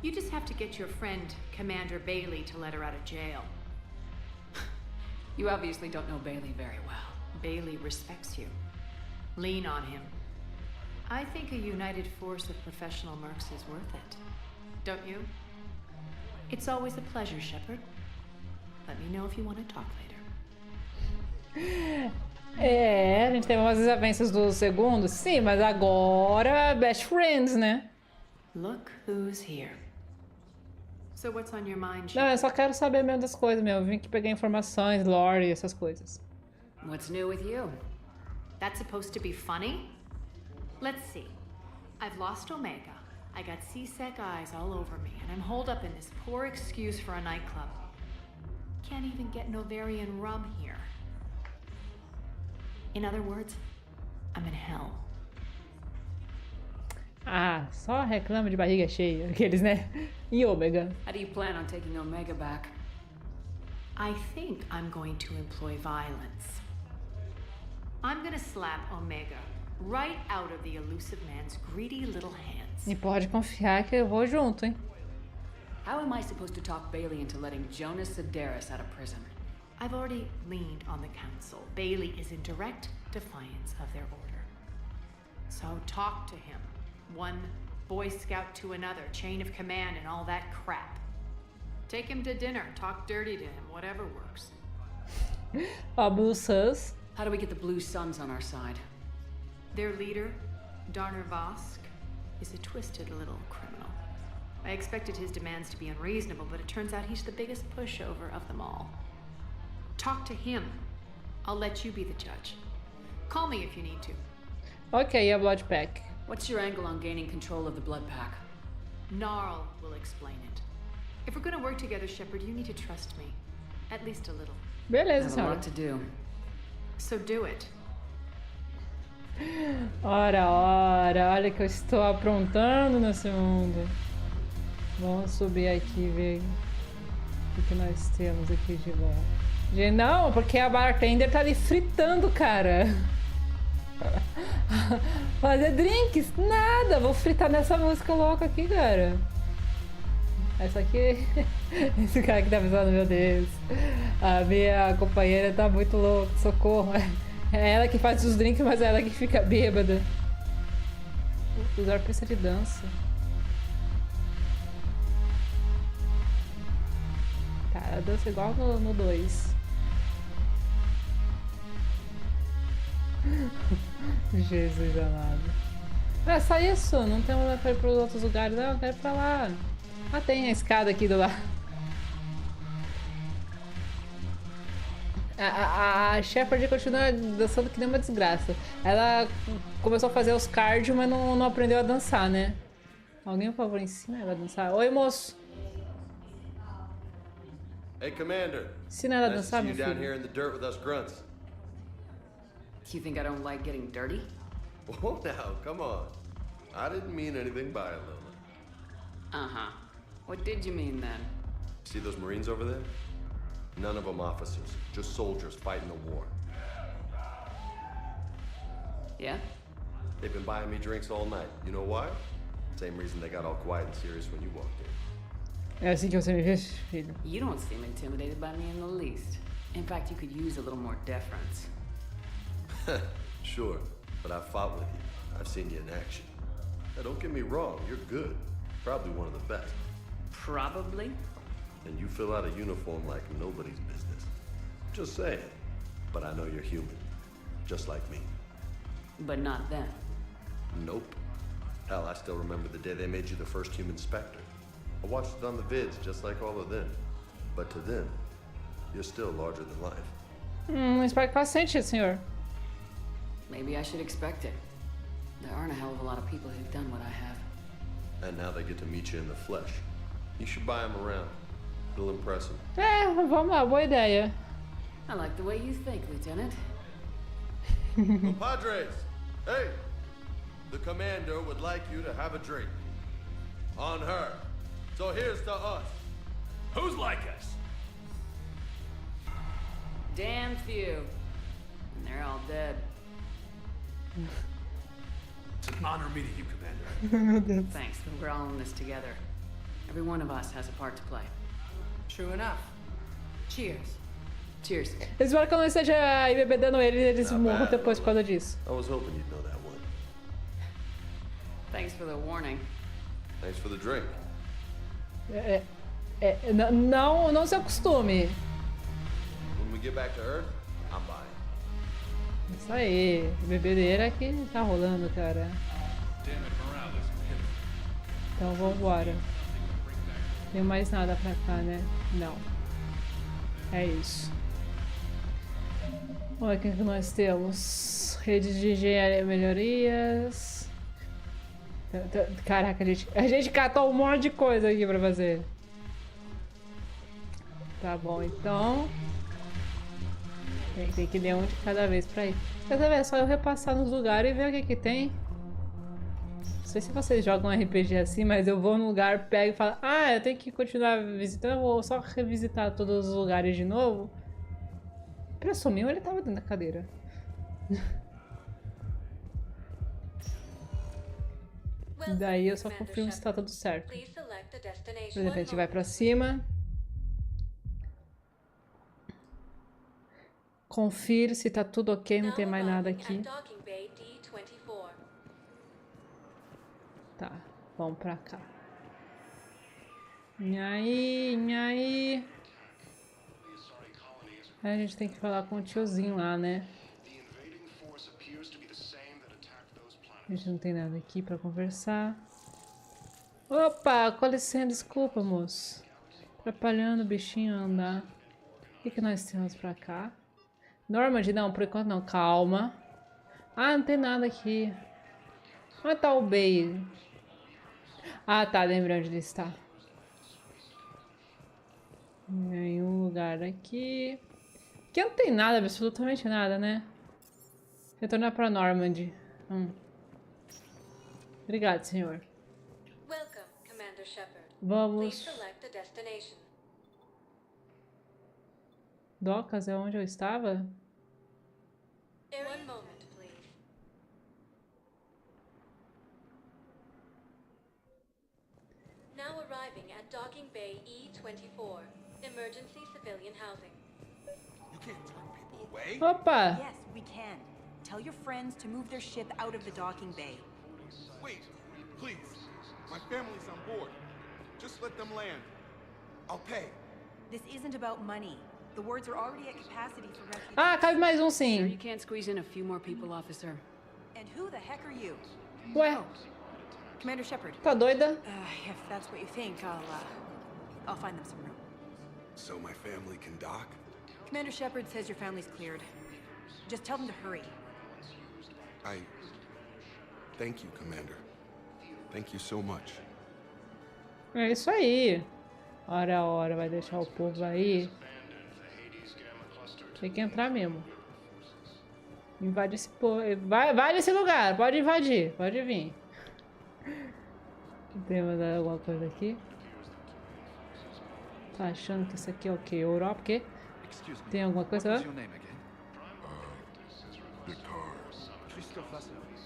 You just have to get your friend, Commander Bailey, to let her out of jail. You obviously don't know Bailey very well. Bailey respects you. Lean on him. I think a united force of professional mercs is worth it. Don't you? It's always a pleasure, Shepard. Let me know if you want to talk later. É, a gente teve umas desavenças do segundo, sim, mas agora best friends, né? Look who's here. So what's on your mind, Não, eu só quero saber mesmo das coisas, meu. Eu vim aqui pegar informações, lore e essas coisas. What's new with you? That's supposed to be funny? Let's see. I've lost Omega. I got C-Sec eyes all over me, and I'm holed up in this poor excuse for a nightclub. Can't even get Novarian rum here. In other words, I'm in hell. Ah, só reclama de barriga cheia, aqueles, né? E Ômega. How do you plan on taking Omega back? I think I'm going to employ violence. I'm gonna slap Omega right out of the elusive man's greedy little hands. E pode confiar que eu vou junto, hein? How am I supposed to talk Bailey into letting Jonas Sidaris out of prison? I've already leaned on the council. Bailey is in direct defiance of their order. So talk to him. One Boy Scout to another, chain of command and all that crap. Take him to dinner, talk dirty to him, whatever works. Blue Suns. How do we get the Blue Suns on our side? Their leader, Darner Vosk, is a twisted little criminal. I expected his demands to be unreasonable, but it turns out he's the biggest pushover of them all. Talk to him. I'll let you be the judge. Call me if you need to. Ok, a Blood Pack. What's your angle on gaining control of the Blood Pack? Gnarl will explain it. If we're gonna work together, Shepard, you need to trust me. At least a little. Beleza, I have a senhora. lot to do. So do it. Olha que eu estou aprontando nesse mundo. Vamos subir aqui e ver o que nós temos aqui de bom. Não, porque a bartender tá ali fritando, cara. Fazer drinks? Nada, vou fritar nessa música louca aqui, cara. Essa aqui... Esse cara que tá pensando, meu Deus. A minha companheira tá muito louca, socorro. É ela que faz os drinks, mas é ela que fica bêbada. Usar pista de dança. Tá, ela dança igual no 2. Jesus amado. É só isso, não tem nada pra ir pros outros lugares. Não, eu quero ir pra lá. Ah, tem a escada aqui do lado. A Shepard continua dançando que nem uma desgraça. Ela começou a fazer os cardio, mas não aprendeu a dançar, né? Alguém, por favor, ensina ela a dançar. Oi, moço. Hey, Commander. Ensina ela a dançar, nice to see meu you down filho. here in the dirt with us grunts. You think I don't like getting dirty? Oh, now, come on. I didn't mean anything by it, Lola. Uh-huh. What did you mean then? See those Marines over there? None of them officers, just soldiers fighting the war. Yeah? They've been buying me drinks all night. You know why? Same reason they got all quiet and serious when you walked in. É assim que você me vê, filho. You don't seem intimidated by me in the least. In fact, you could use a little more deference. Sure, but I've fought with you. I've seen you in action. Now, don't get me wrong, you're good. Probably one of the best. Probably? And you fill out a uniform like nobody's business. Just saying. But I know you're human. Just like me. But not them. Nope. Hell, I still remember the day they made you the first human Spectre. I watched it on the vids, just like all of them. But to them, you're still larger than life. Espero que faça sentido, senhor. Maybe I should expect it. There aren't a hell of a lot of people who've done what I have. And now they get to meet you in the flesh. You should buy them around. It'll impress them. Vamos lá, boa ideia. I like the way you think, Lieutenant. Compadres, hey! The commander would like you to have a drink. On her. So here's to us. Who's like us? Damn few. And they're all dead. It's an honor meeting you, Commander. Thanks, but we're all in this together. Every one of us has a part to play. True enough. Cheers. Cheers. Eu espero que eu não esteja aí bebedando eles morram depois por causa disso. I was hoping you'd know that one. Thanks for the warning. Thanks for the drink. Não se acostume. When we get back to Earth, I'm buying. Isso aí, bebedeira que tá rolando, cara. Então vambora. Tem mais nada pra cá, né? Não. É isso. Olha o que nós temos. Rede de engenharia, melhorias. Caraca, a gente catou um monte de coisa aqui pra fazer. Tá bom, então. Tem que ler um de cada vez pra ir. Quer saber? É só eu repassar nos lugares e ver o que tem. Não sei se vocês jogam RPG assim, mas eu vou no lugar, pego e falo: ah, eu tenho que continuar visitando, eu vou só revisitar todos os lugares de novo. Pra sumir, ele tava dentro da cadeira. Daí eu só confirmo se tá tudo certo. Por exemplo, a gente vai pra cima. Confiro se tá tudo ok, não tem mais nada aqui. Tá, vamos pra cá. Nhaí. A gente tem que falar com o tiozinho lá, né? A gente não tem nada aqui pra conversar. Opa, com licença, desculpa, moço. Atrapalhando o bichinho a andar. O que nós temos pra cá? Normandy, não, por enquanto não. Calma. Ah, não tem nada aqui. Onde tá o Bay? Ah, tá, lembrando onde ele está. Nenhum lugar aqui. Aqui não tem nada, absolutamente nada, né? Retornar pra Normandy. Obrigado, senhor. Welcome, Commander Shepard. Vamos. Please select a destination. Docas é onde eu estava? One moment, please. Now arriving at Docking Bay E-24. Emergency civilian housing. You can't turn people away. Opa! Yes, we can. Tell your friends to move their ship out of the docking bay. Wait, please. My family's on board. Just let them land. I'll pay. This isn't about money. The wards are already at capacity for refugees. Ah, cabe mais um sim. Sure you can't squeeze in a few more people, officer. And who the heck are you? Ué, Commander Shepard. tá doida? If that's what you think, I'll find them some room. So my family can dock? Commander Shepard says your family's cleared. Just tell them to hurry. Thank you, Commander. Thank you so much. É isso aí. Ora, vai deixar o povo aí. Tem que entrar mesmo. Invade esse povo. Vai nesse lugar, pode invadir, pode vir. Tem mais alguma coisa aqui? Tá achando que isso aqui é o que? Europa? O quê? Tem alguma coisa lá?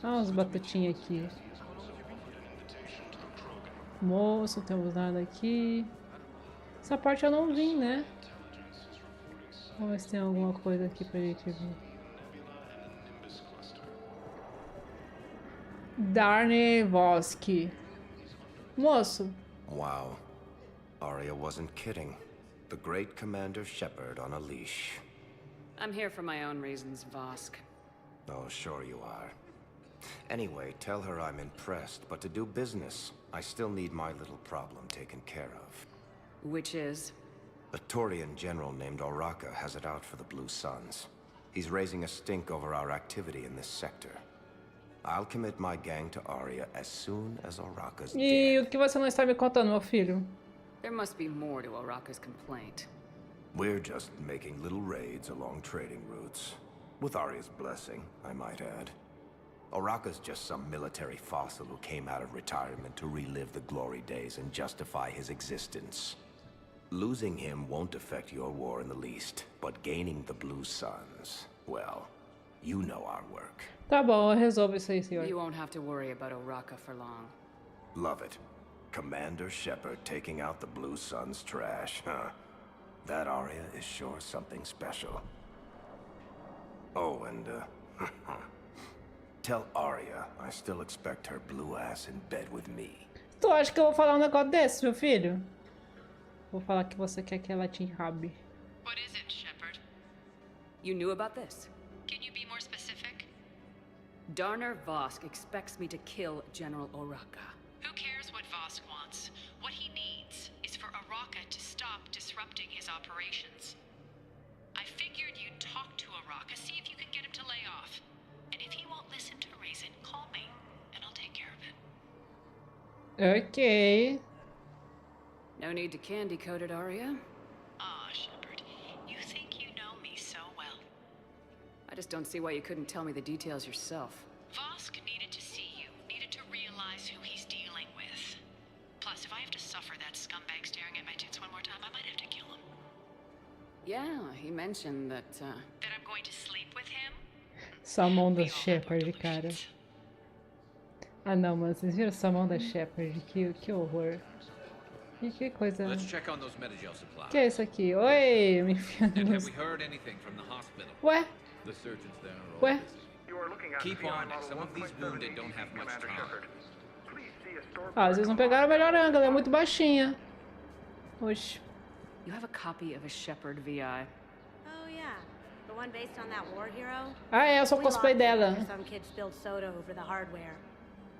Ah, uns batatinhas aqui. Moço, não temos nada aqui. Essa parte eu não vim, né? Vamos ver se tem alguma coisa aqui pra gente ver. Darne Voski. Moço. Wow. Arya wasn't kidding. The great Commander Shepard on a leash. I'm here for my own reasons, Vosk. Oh, sure you are. Anyway, tell her I'm impressed, but to do business, I still need my little problem taken care of. Which is? A Taurian general named Oraka has it out for the Blue Suns. He's raising a stink over our activity in this sector. I'll commit my gang to Arya as soon as Oraka's dead. E o que você não está me contando, meu filho? There must be more to Oraka's complaint. We're just making little raids along trading routes. With Arya's blessing, I might add. Oraka's just some military fossil who came out of retirement to relive the glory days and justify his existence. Losing him won't affect your war in the least, but gaining the Blue Suns, well, you know our work. Tá bom, eu resolvo isso aí, senhor. You won't have to worry about Oraka for long. Love it. Commander Shepard taking out the Blue Suns trash, huh? That Arya is sure something special. Oh, and, tell Arya I still expect her blue ass in bed with me. Tu acha que eu vou falar um negócio desse, meu filho? Vou falar que você quer que ela te enrabe. What is it, Shepard? You knew about this? Can you be more specific? Darner Vosk expects me to kill General Oraka. Who cares what Vosk wants? What he needs is for Oraka to stop disrupting his operations. I figured you'd talk to Oraka, see if you can get him to lay off. And if he won't listen to reason, call me, and I'll take care of it. Ok. No need to candy coat it, Arya. Ah, Shepard, you think you know me so well. I just don't see why you couldn't tell me the details yourself. Vosk needed to see you, needed to realize who he's dealing with. Plus, if I have to suffer that scumbag staring at my tits one more time, I might have to kill him. Yeah, he mentioned that, That I'm going to sleep with him? Sua mão da Shepard, cara. Ah não, mano, vocês viram sua mão da Shepard? Que horror. Que coisa. Let's check on those Metagel supplies. Que é isso aqui? Oi, me enfiando And have nos... we heard anything from the hospital? Ué? The surgeons there are all Ué? busy. Keep on it. Some of these wounded don't have much time. Ah, vocês não pegaram a melhor ângulo, ela é muito baixinha. Oxi. You have a copy of a Shepard VI. Oh yeah, the one based on that war hero. Ah, é, eu sou cosplay dela. Some kid spilled soda over the hardware.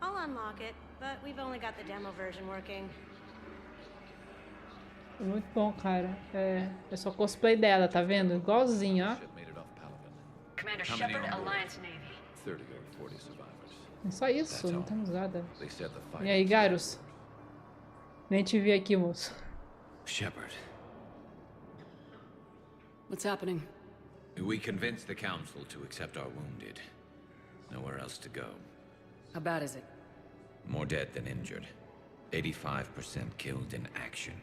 I'll unlock it, but we've only got the demo version working. Muito bom, cara. É, eu sou cosplay dela, tá vendo? Igualzinho, ó. Commander Shepard, Alliance Navy. 30 or 40 survivors. É só isso, não temos nada. They said the fight. E aí, Garus? Nem te vi aqui, moço. Shepard. What's happening? We convinced the council to accept our wounded. Nowhere else to go. How bad is it? More dead than injured. 85% killed in action.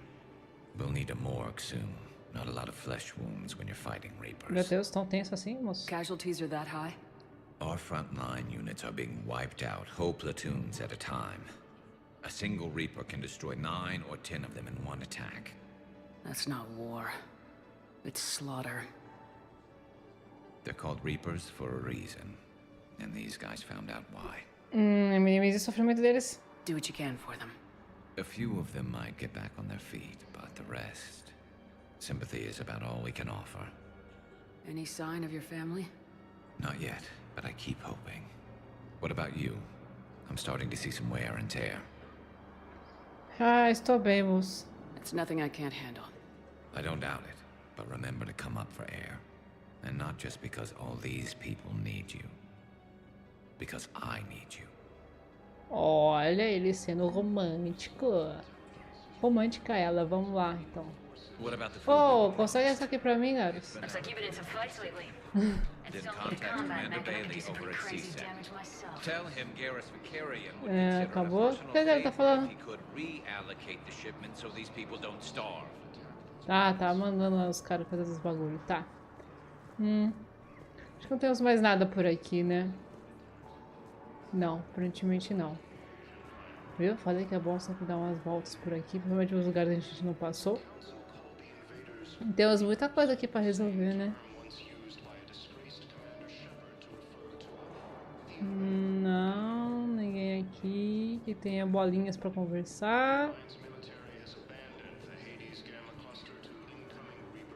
We'll need a morgue soon. Not a lot of flesh wounds when you're fighting Reapers. Meu Deus, tão tenso assim, moço? Casualties are that high? Our frontline units are being wiped out, whole platoons at a time. A single Reaper can destroy 9 or 10 of them in one attack. That's not war. It's slaughter. They're called Reapers for a reason. And these guys found out why. Minimize o sofrimento deles. Do what you can for them. A few of them might get back on their feet, but the rest... Sympathy is about all we can offer. Any sign of your family? Not yet, but I keep hoping. What about you? I'm starting to see some wear and tear. Ah, estou bem, moço. It's nothing I can't handle. I don't doubt it, but remember to come up for air. And not just because all these people need you. Because I need you. Olha ele sendo romântico. Romântica ela, vamos lá, então. Oh, consegue essa aqui pra mim, Garus? Looks like you've been in some fights lately. Did contact Commander Bailey over at CSEC. Tell him Garrus Vicarian would É, consider acabou? a O que personal ele tá favor falando? if he could reallocate the shipment so these people don't starve. Tá mandando lá os caras fazer esses bagulho, tá. Acho que não temos mais nada por aqui, né? Não, aparentemente não. Viu? Falei que é bom sempre dar umas voltas por aqui, principalmente nos lugares que a gente não passou. Temos muita coisa aqui pra resolver, né? Não, ninguém aqui que tenha bolinhas pra conversar.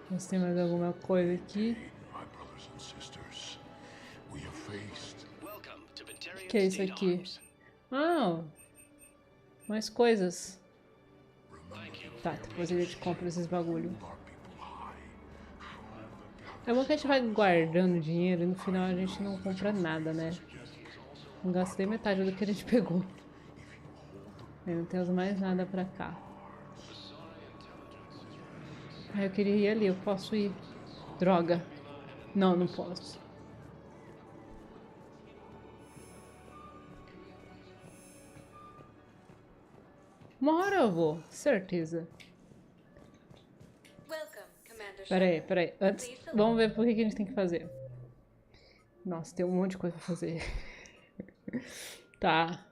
Mas tem mais alguma coisa aqui? O que é isso aqui? Ah, mais coisas. Tá, depois a gente compra esses bagulho. É bom que a gente vai guardando dinheiro e no final a gente não compra nada, né? Não gastei metade do que a gente pegou. Eu não temos mais nada pra cá. Ah, eu queria ir ali, eu posso ir. Droga. Não, não posso. Uma hora eu vou, certeza. Peraí. Antes, vamos ver por que a gente tem que fazer. Nossa, tem um monte de coisa pra fazer. Tá.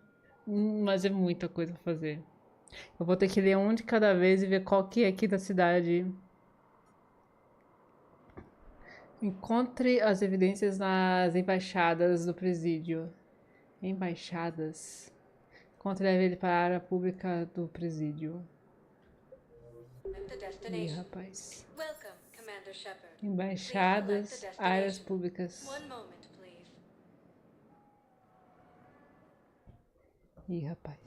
Mas é muita coisa pra fazer. Eu vou ter que ler um de cada vez e ver qual que é aqui da cidade. Encontre as evidências nas embaixadas do presídio. Embaixadas. Encontre a ele para a área pública do presídio. Ih, rapaz. Embaixadas, áreas públicas. Ih, rapaz.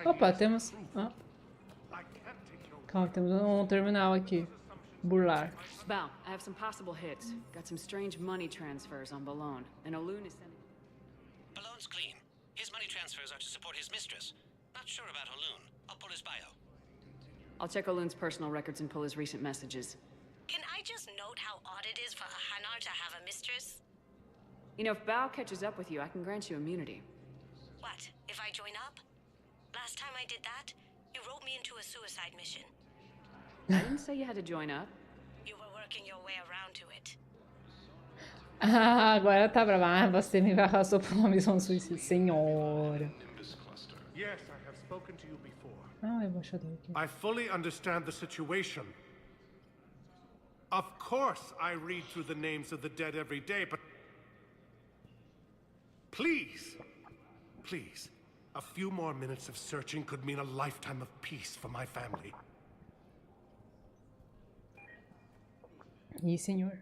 Opa, temos... Ah. Calma, temos um terminal aqui. Burlar. Bow, I have some possible hits. Got some strange money transfers on Balone, and Olun is sending... Balone's clean. His money transfers are to support his mistress. Not sure about Olun. I'll pull his bio. I'll check Olun's personal records and pull his recent messages. Can I just note how odd it is for a Hanar to have a mistress? You know, if Bao catches up with you, I can grant you immunity. What, if I join up? Last time I did that, you wrote me into a suicide mission. I didn't say you had to join up. You were working your way around to it. Ah, agora tá brava. Ah, você me arrastou por uma missão suicida, senhora. Yes, I have spoken to you before. Ah, embaixador aqui. I fully understand the situation. Of course I read through the names of the dead every day, but... Please, a few more minutes of searching could mean a lifetime of peace for my family. Ih, senhor.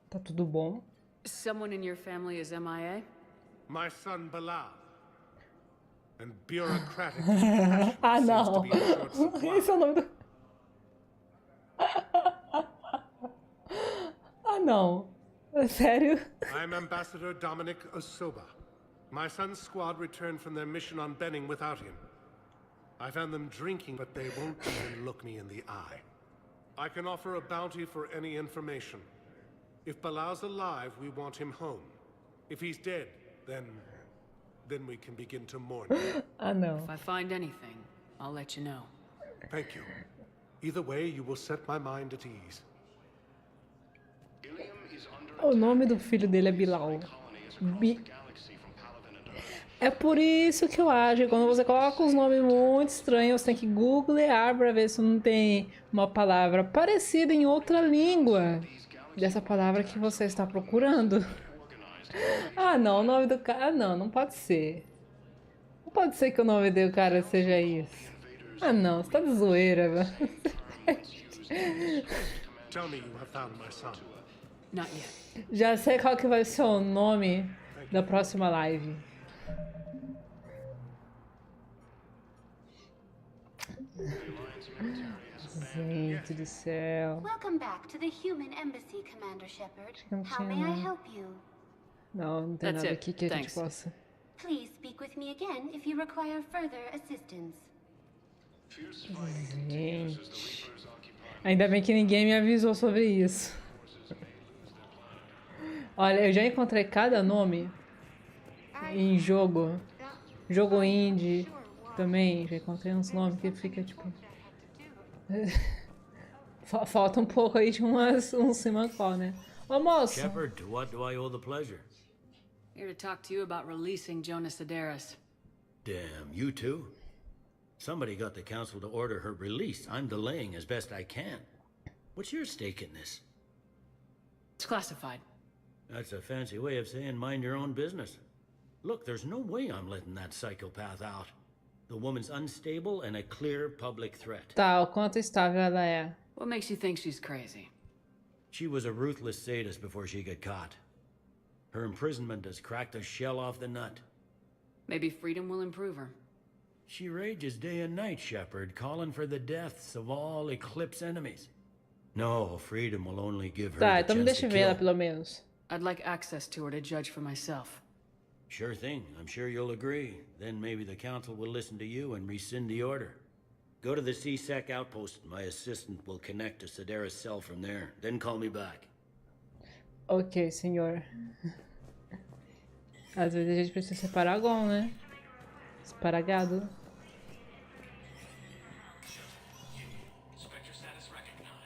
Tá tudo bom? Someone in your family is MIA? My son Bilal. And bureaucratic Ah, seems não. to be in short supply. Esse é o nome do... Ah, não. Sério? I'm Ambassador Dominic Osoba. My son's squad returned from their mission on Benning without him. I found them drinking, but they won't even look me in the eye. I can offer a bounty for any information. If Bilal's alive, we want him home. If he's dead, then we can begin to mourn. Ah, não. If I find anything, I'll let you know. Thank you. Either way, you will set my mind at ease. O nome do filho dele é Bilal. É por isso que eu acho que quando você coloca uns nomes muito estranhos, você tem que googlear para ver se não tem uma palavra parecida em outra língua dessa palavra que você está procurando. Ah, não, o nome do cara... Ah, não, não pode ser. Não pode ser que o nome do cara seja isso. Ah, não, você tá de zoeira, velho. Tell me you have found my son. Not yet. Já sei qual que vai ser o nome da próxima live. Gente do céu. Welcome back to the human embassy, Commander Shepard. How may I help you? Não, não tem nada aqui que a gente possa. Please speak with me again if you require further assistance. Gente. Ainda bem que ninguém me avisou sobre isso. Olha, eu já encontrei cada nome em jogo. Jogo indie também. Já encontrei uns nomes que fica tipo... Falta um pouco aí de um simancol, né? Ô, moço! Shepard, to what do I owe the pleasure? Here to talk to you about releasing Jonas Sedaris. Damn, you too? Somebody got the council to order her release. I'm delaying as best I can. What's your stake in this? It's classified. That's a fancy way of saying mind your own business. Look, there's no way I'm letting that psychopath out. The woman's unstable and a clear public threat. Tá, o quanto estável ela é? What makes you think she's crazy? She was a ruthless sadist before she got caught. Her imprisonment has cracked the shell off the nut. Maybe freedom will improve her. She rages day and night, Shepard, calling for the deaths of all Eclipse enemies. No, freedom will only give her Tá, the então me chance deixa to ver ela kill. pelo menos. I'd like access to her to judge for myself. Sure thing. I'm sure you'll agree. Then maybe the council will listen to you and rescind the order. Go to the CSEC outpost. My assistant will connect to Sidera's cell from there. Then call me back. Ok, senhor. Às vezes a gente precisa separar Gon, né? Separar gado.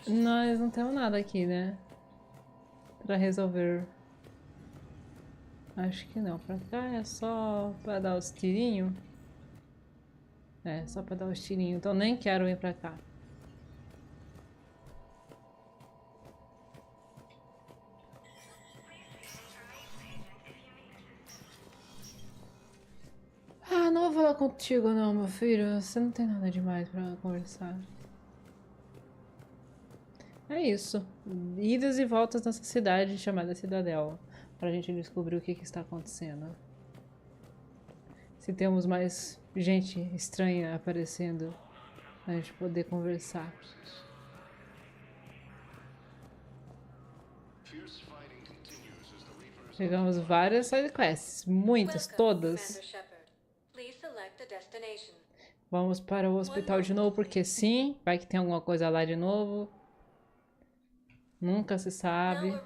Nós não temos nada aqui, né? Pra resolver. Acho que não. Pra cá é só pra dar os tirinhos. É, só pra dar os tirinhos. Então nem quero ir pra cá. Ah, não vou falar contigo não, meu filho. Você não tem nada demais pra conversar. É isso. Idas e voltas nessa cidade chamada Cidadel. Pra gente descobrir o que está acontecendo. Se temos mais gente estranha aparecendo, a gente poder conversar. Pegamos várias sidequests, muitas, todas. Vamos para o hospital de novo, porque sim, vai que tem alguma coisa lá de novo. Nunca se sabe.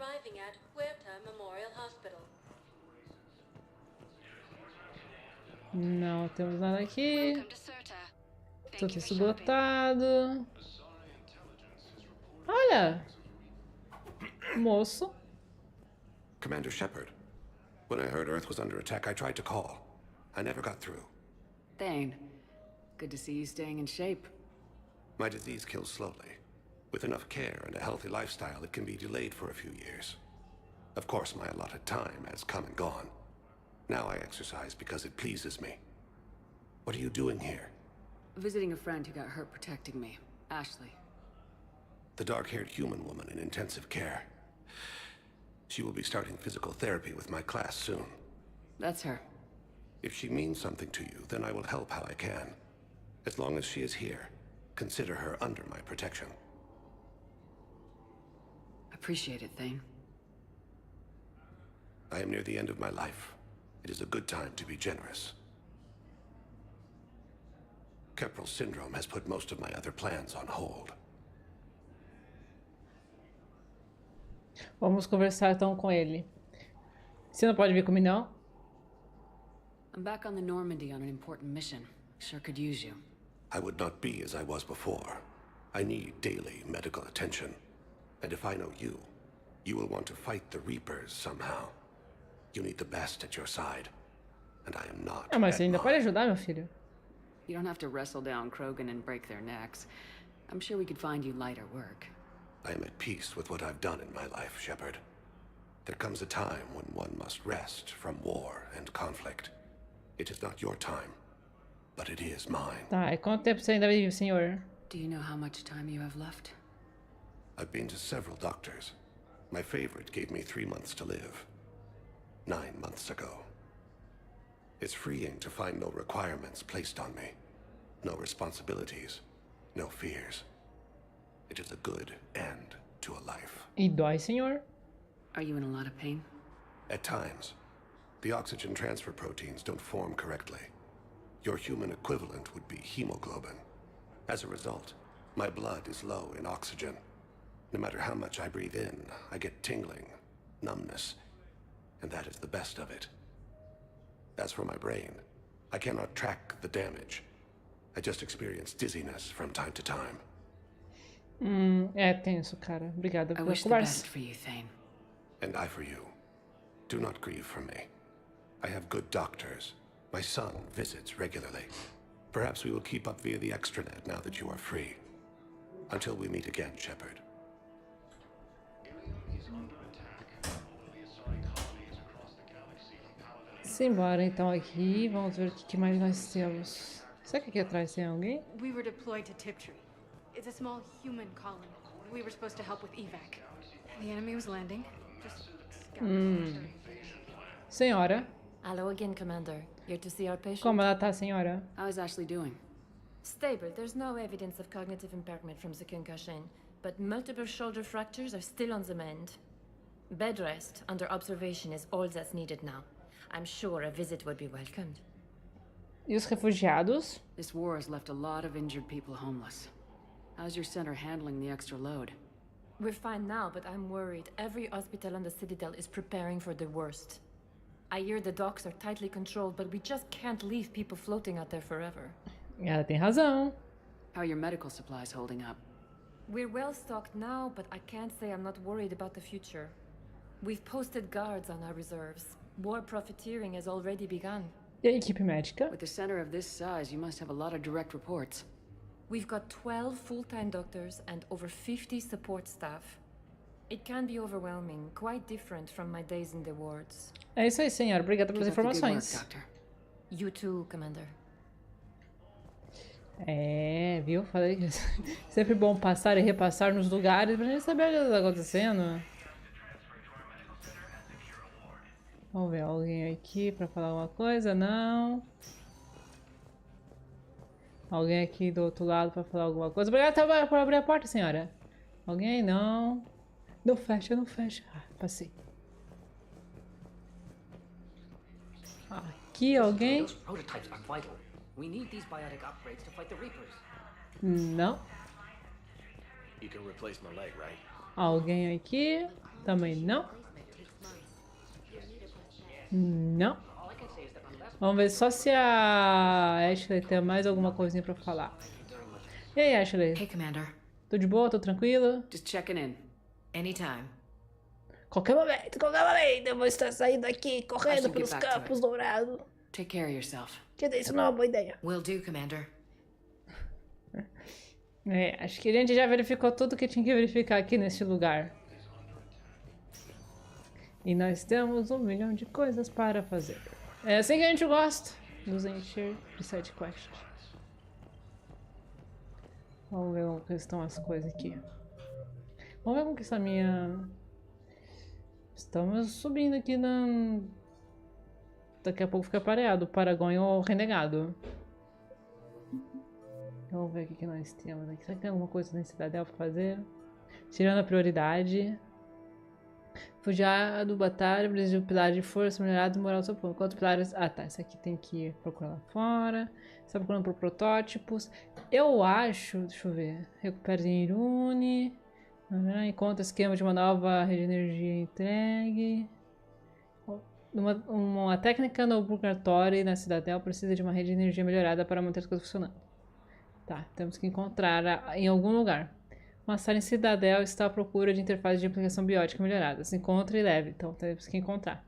Não temos nada aqui. Tudo esgotado. Olha! Moço. Commander Shepard. When I heard Earth was under attack, I tried to call. I never got through. Thane, good to see you staying in shape. My disease kills slowly. With enough care and a healthy lifestyle, it can be delayed for a few years. Of course, my allotted time has come and gone. Now I exercise because it pleases me. What are you doing here? Visiting a friend who got hurt protecting me, Ashley. The dark-haired human woman in intensive care. She will be starting physical therapy with my class soon. That's her. If she means something to you, then I will help how I can. As long as she is here, consider her under my protection. Appreciate it, Thane. I am near the end of my life. It is a good time to be generous. Keprel syndrome has put most of my other plans on hold. Vamos conversar então com ele. Você não pode vir comigo, não? I'm back on the Normandy on an important mission. Sure could use you. I would not be as I was before. I need daily medical attention. And if I know you, you will want to fight the Reapers somehow. You need the best at your side. And I am not. Ah, mas você ainda pode ajudar, meu filho. You don't have to wrestle down Krogan and break their necks. I'm sure we could find you lighter work. I am at peace with what I've done in my life, Shepard. There comes a time when one must rest from war and conflict. It is not your time, but it is mine. Tá, e quanto tempo você ainda vive, senhor? Do you know how much time you have left? I've been to several doctors. My favorite gave me 3 months to live. 9 months ago. It's freeing to find no requirements placed on me. No responsibilities. No fears. It is a good end to a life. E dói, senhor? Are you in a lot of pain? At times. The oxygen transfer proteins don't form correctly. Your human equivalent would be hemoglobin. As a result, my blood is low in oxygen. No matter how much I breathe in, I get tingling, numbness, and that is the best of it. As for my brain, I cannot track the damage. I just experience dizziness from time to time. É tenso, cara. Obrigada I pela wish the conversa. best for you, Thane. And I for you. Do not grieve for me. I have good doctors. My son visits regularly. Perhaps we will keep up via the extranet now that you are free. Until we meet again, Shepard. Simbora então aqui. Vamos ver o que mais nós temos. Será que aqui atrás tem alguém? We were deployed to Tiptree. It's a small human colony. We were supposed to help with evac. The enemy was landing. Just Senhora. Hello again, Commander. Here to see our patient? Como ela tá, senhora? How is Ashley doing? Stable. There's no evidence of cognitive impairment from the concussion, but multiple shoulder fractures are still on the mend. Bed rest under observation is all that's needed now. I'm sure a visit would be welcomed. E os refugiados? This war has left a lot of injured people homeless. How's your center handling the extra load? We're fine now, but I'm worried. Every hospital on the Citadel is preparing for the worst. I hear the docks are tightly controlled, but we just can't leave people floating out there forever. Ela tem razão. How are your medical supplies holding up? We're well stocked now, but I can't say I'm not worried about the future. We've posted guards on our reserves. War profiteering has already begun. E a equipe médica? With a center of this size, you must have a lot of direct reports. We've got 12 full-time doctors and over 50 support staff. It can be overwhelming, quite different from my days in the wards. É isso aí, senhora. Obrigada pelas informações. You too, Commander. É, viu? Falei que sempre bom passar e repassar nos lugares pra gente saber o que está acontecendo. Vamos ver, alguém aqui pra falar alguma coisa? Não. Alguém aqui do outro lado pra falar alguma coisa? Obrigada por abrir a porta, senhora. Alguém? Não. Não fecha, não fecha. Ah, passei. Aqui, alguém? Não. Alguém aqui? Também não. Não. Vamos ver só se a Ashley tem mais alguma coisinha pra falar. E aí, Ashley? Hey, Commander. Tô de boa? Tô tranquilo? Just checking in. Anytime. Qualquer momento, eu vou estar saindo aqui, correndo pelos campos dourados. Take care of yourself. Isso não é uma boa ideia. Will do, Commander. É, acho que a gente já verificou tudo que tinha que verificar aqui neste lugar. E nós temos 1 milhão de coisas para fazer. É assim que a gente gosta, nos encher de side quest. Vamos ver como que estão as coisas aqui. Vamos ver como que está a minha... Estamos subindo aqui na... Daqui a pouco fica pareado, o Paragon ou o Renegado. Vamos ver o que nós temos aqui. Será que tem alguma coisa na Cidadel para fazer? Tirando a prioridade. Refugiado, batalha, preciso de pilar de força, melhorado, moral do seu povo. Quantos pilares? Ah, tá. Esse aqui tem que procurar lá fora. Está procurando por protótipos. Eu acho... Deixa eu ver. Recupere Irune. Encontra esquema de uma nova rede de energia entregue. Uma técnica no purgatório na Cidadel precisa de uma rede de energia melhorada para manter as coisas funcionando. Tá, temos que encontrar em algum lugar. Uma sala em Cidadel está à procura de interface de implicação biótica melhoradas. Encontre e leve. Então temos que encontrar.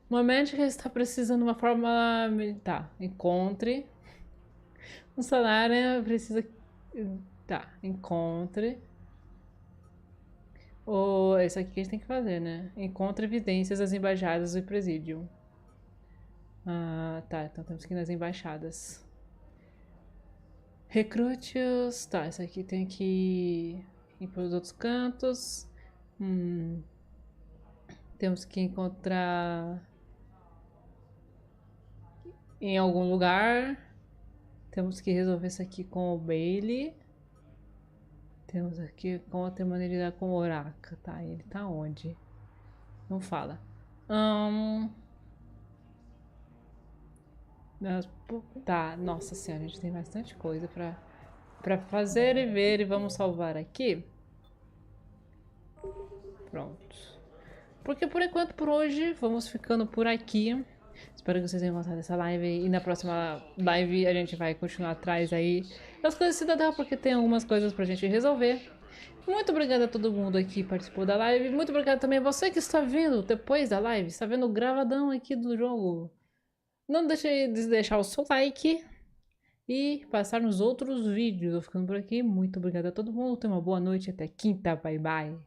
Uma médica está precisando de uma fórmula... Tá, encontre. Um salário precisa... Tá, encontre. Ou isso aqui que a gente tem que fazer, né? Encontre evidências das embaixadas do presídio. Ah, tá. Então temos que ir nas embaixadas. Recrute-os. Tá, isso aqui tem que ir para os outros cantos. Temos que encontrar em algum lugar. Temos que resolver isso aqui com o Bailey. Temos aqui com outra maneira de lidar com o Oraca, tá? Ele tá onde? Não fala. Tá, nossa senhora, a gente tem bastante coisa pra fazer e ver. E vamos salvar aqui. Pronto. Porque por enquanto, por hoje, vamos ficando por aqui. Espero que vocês tenham gostado dessa live. E na próxima live a gente vai continuar atrás aí das coisas cidadãs, porque tem algumas coisas pra gente resolver. Muito obrigada a todo mundo aqui que participou da live. Muito obrigada também a você que está vendo depois da live. Está vendo o gravadão aqui do jogo. Não deixe de deixar o seu like e passar nos outros vídeos. Eu ficando por aqui. Muito obrigada a todo mundo. Tenha uma boa noite. Até quinta. Bye, bye.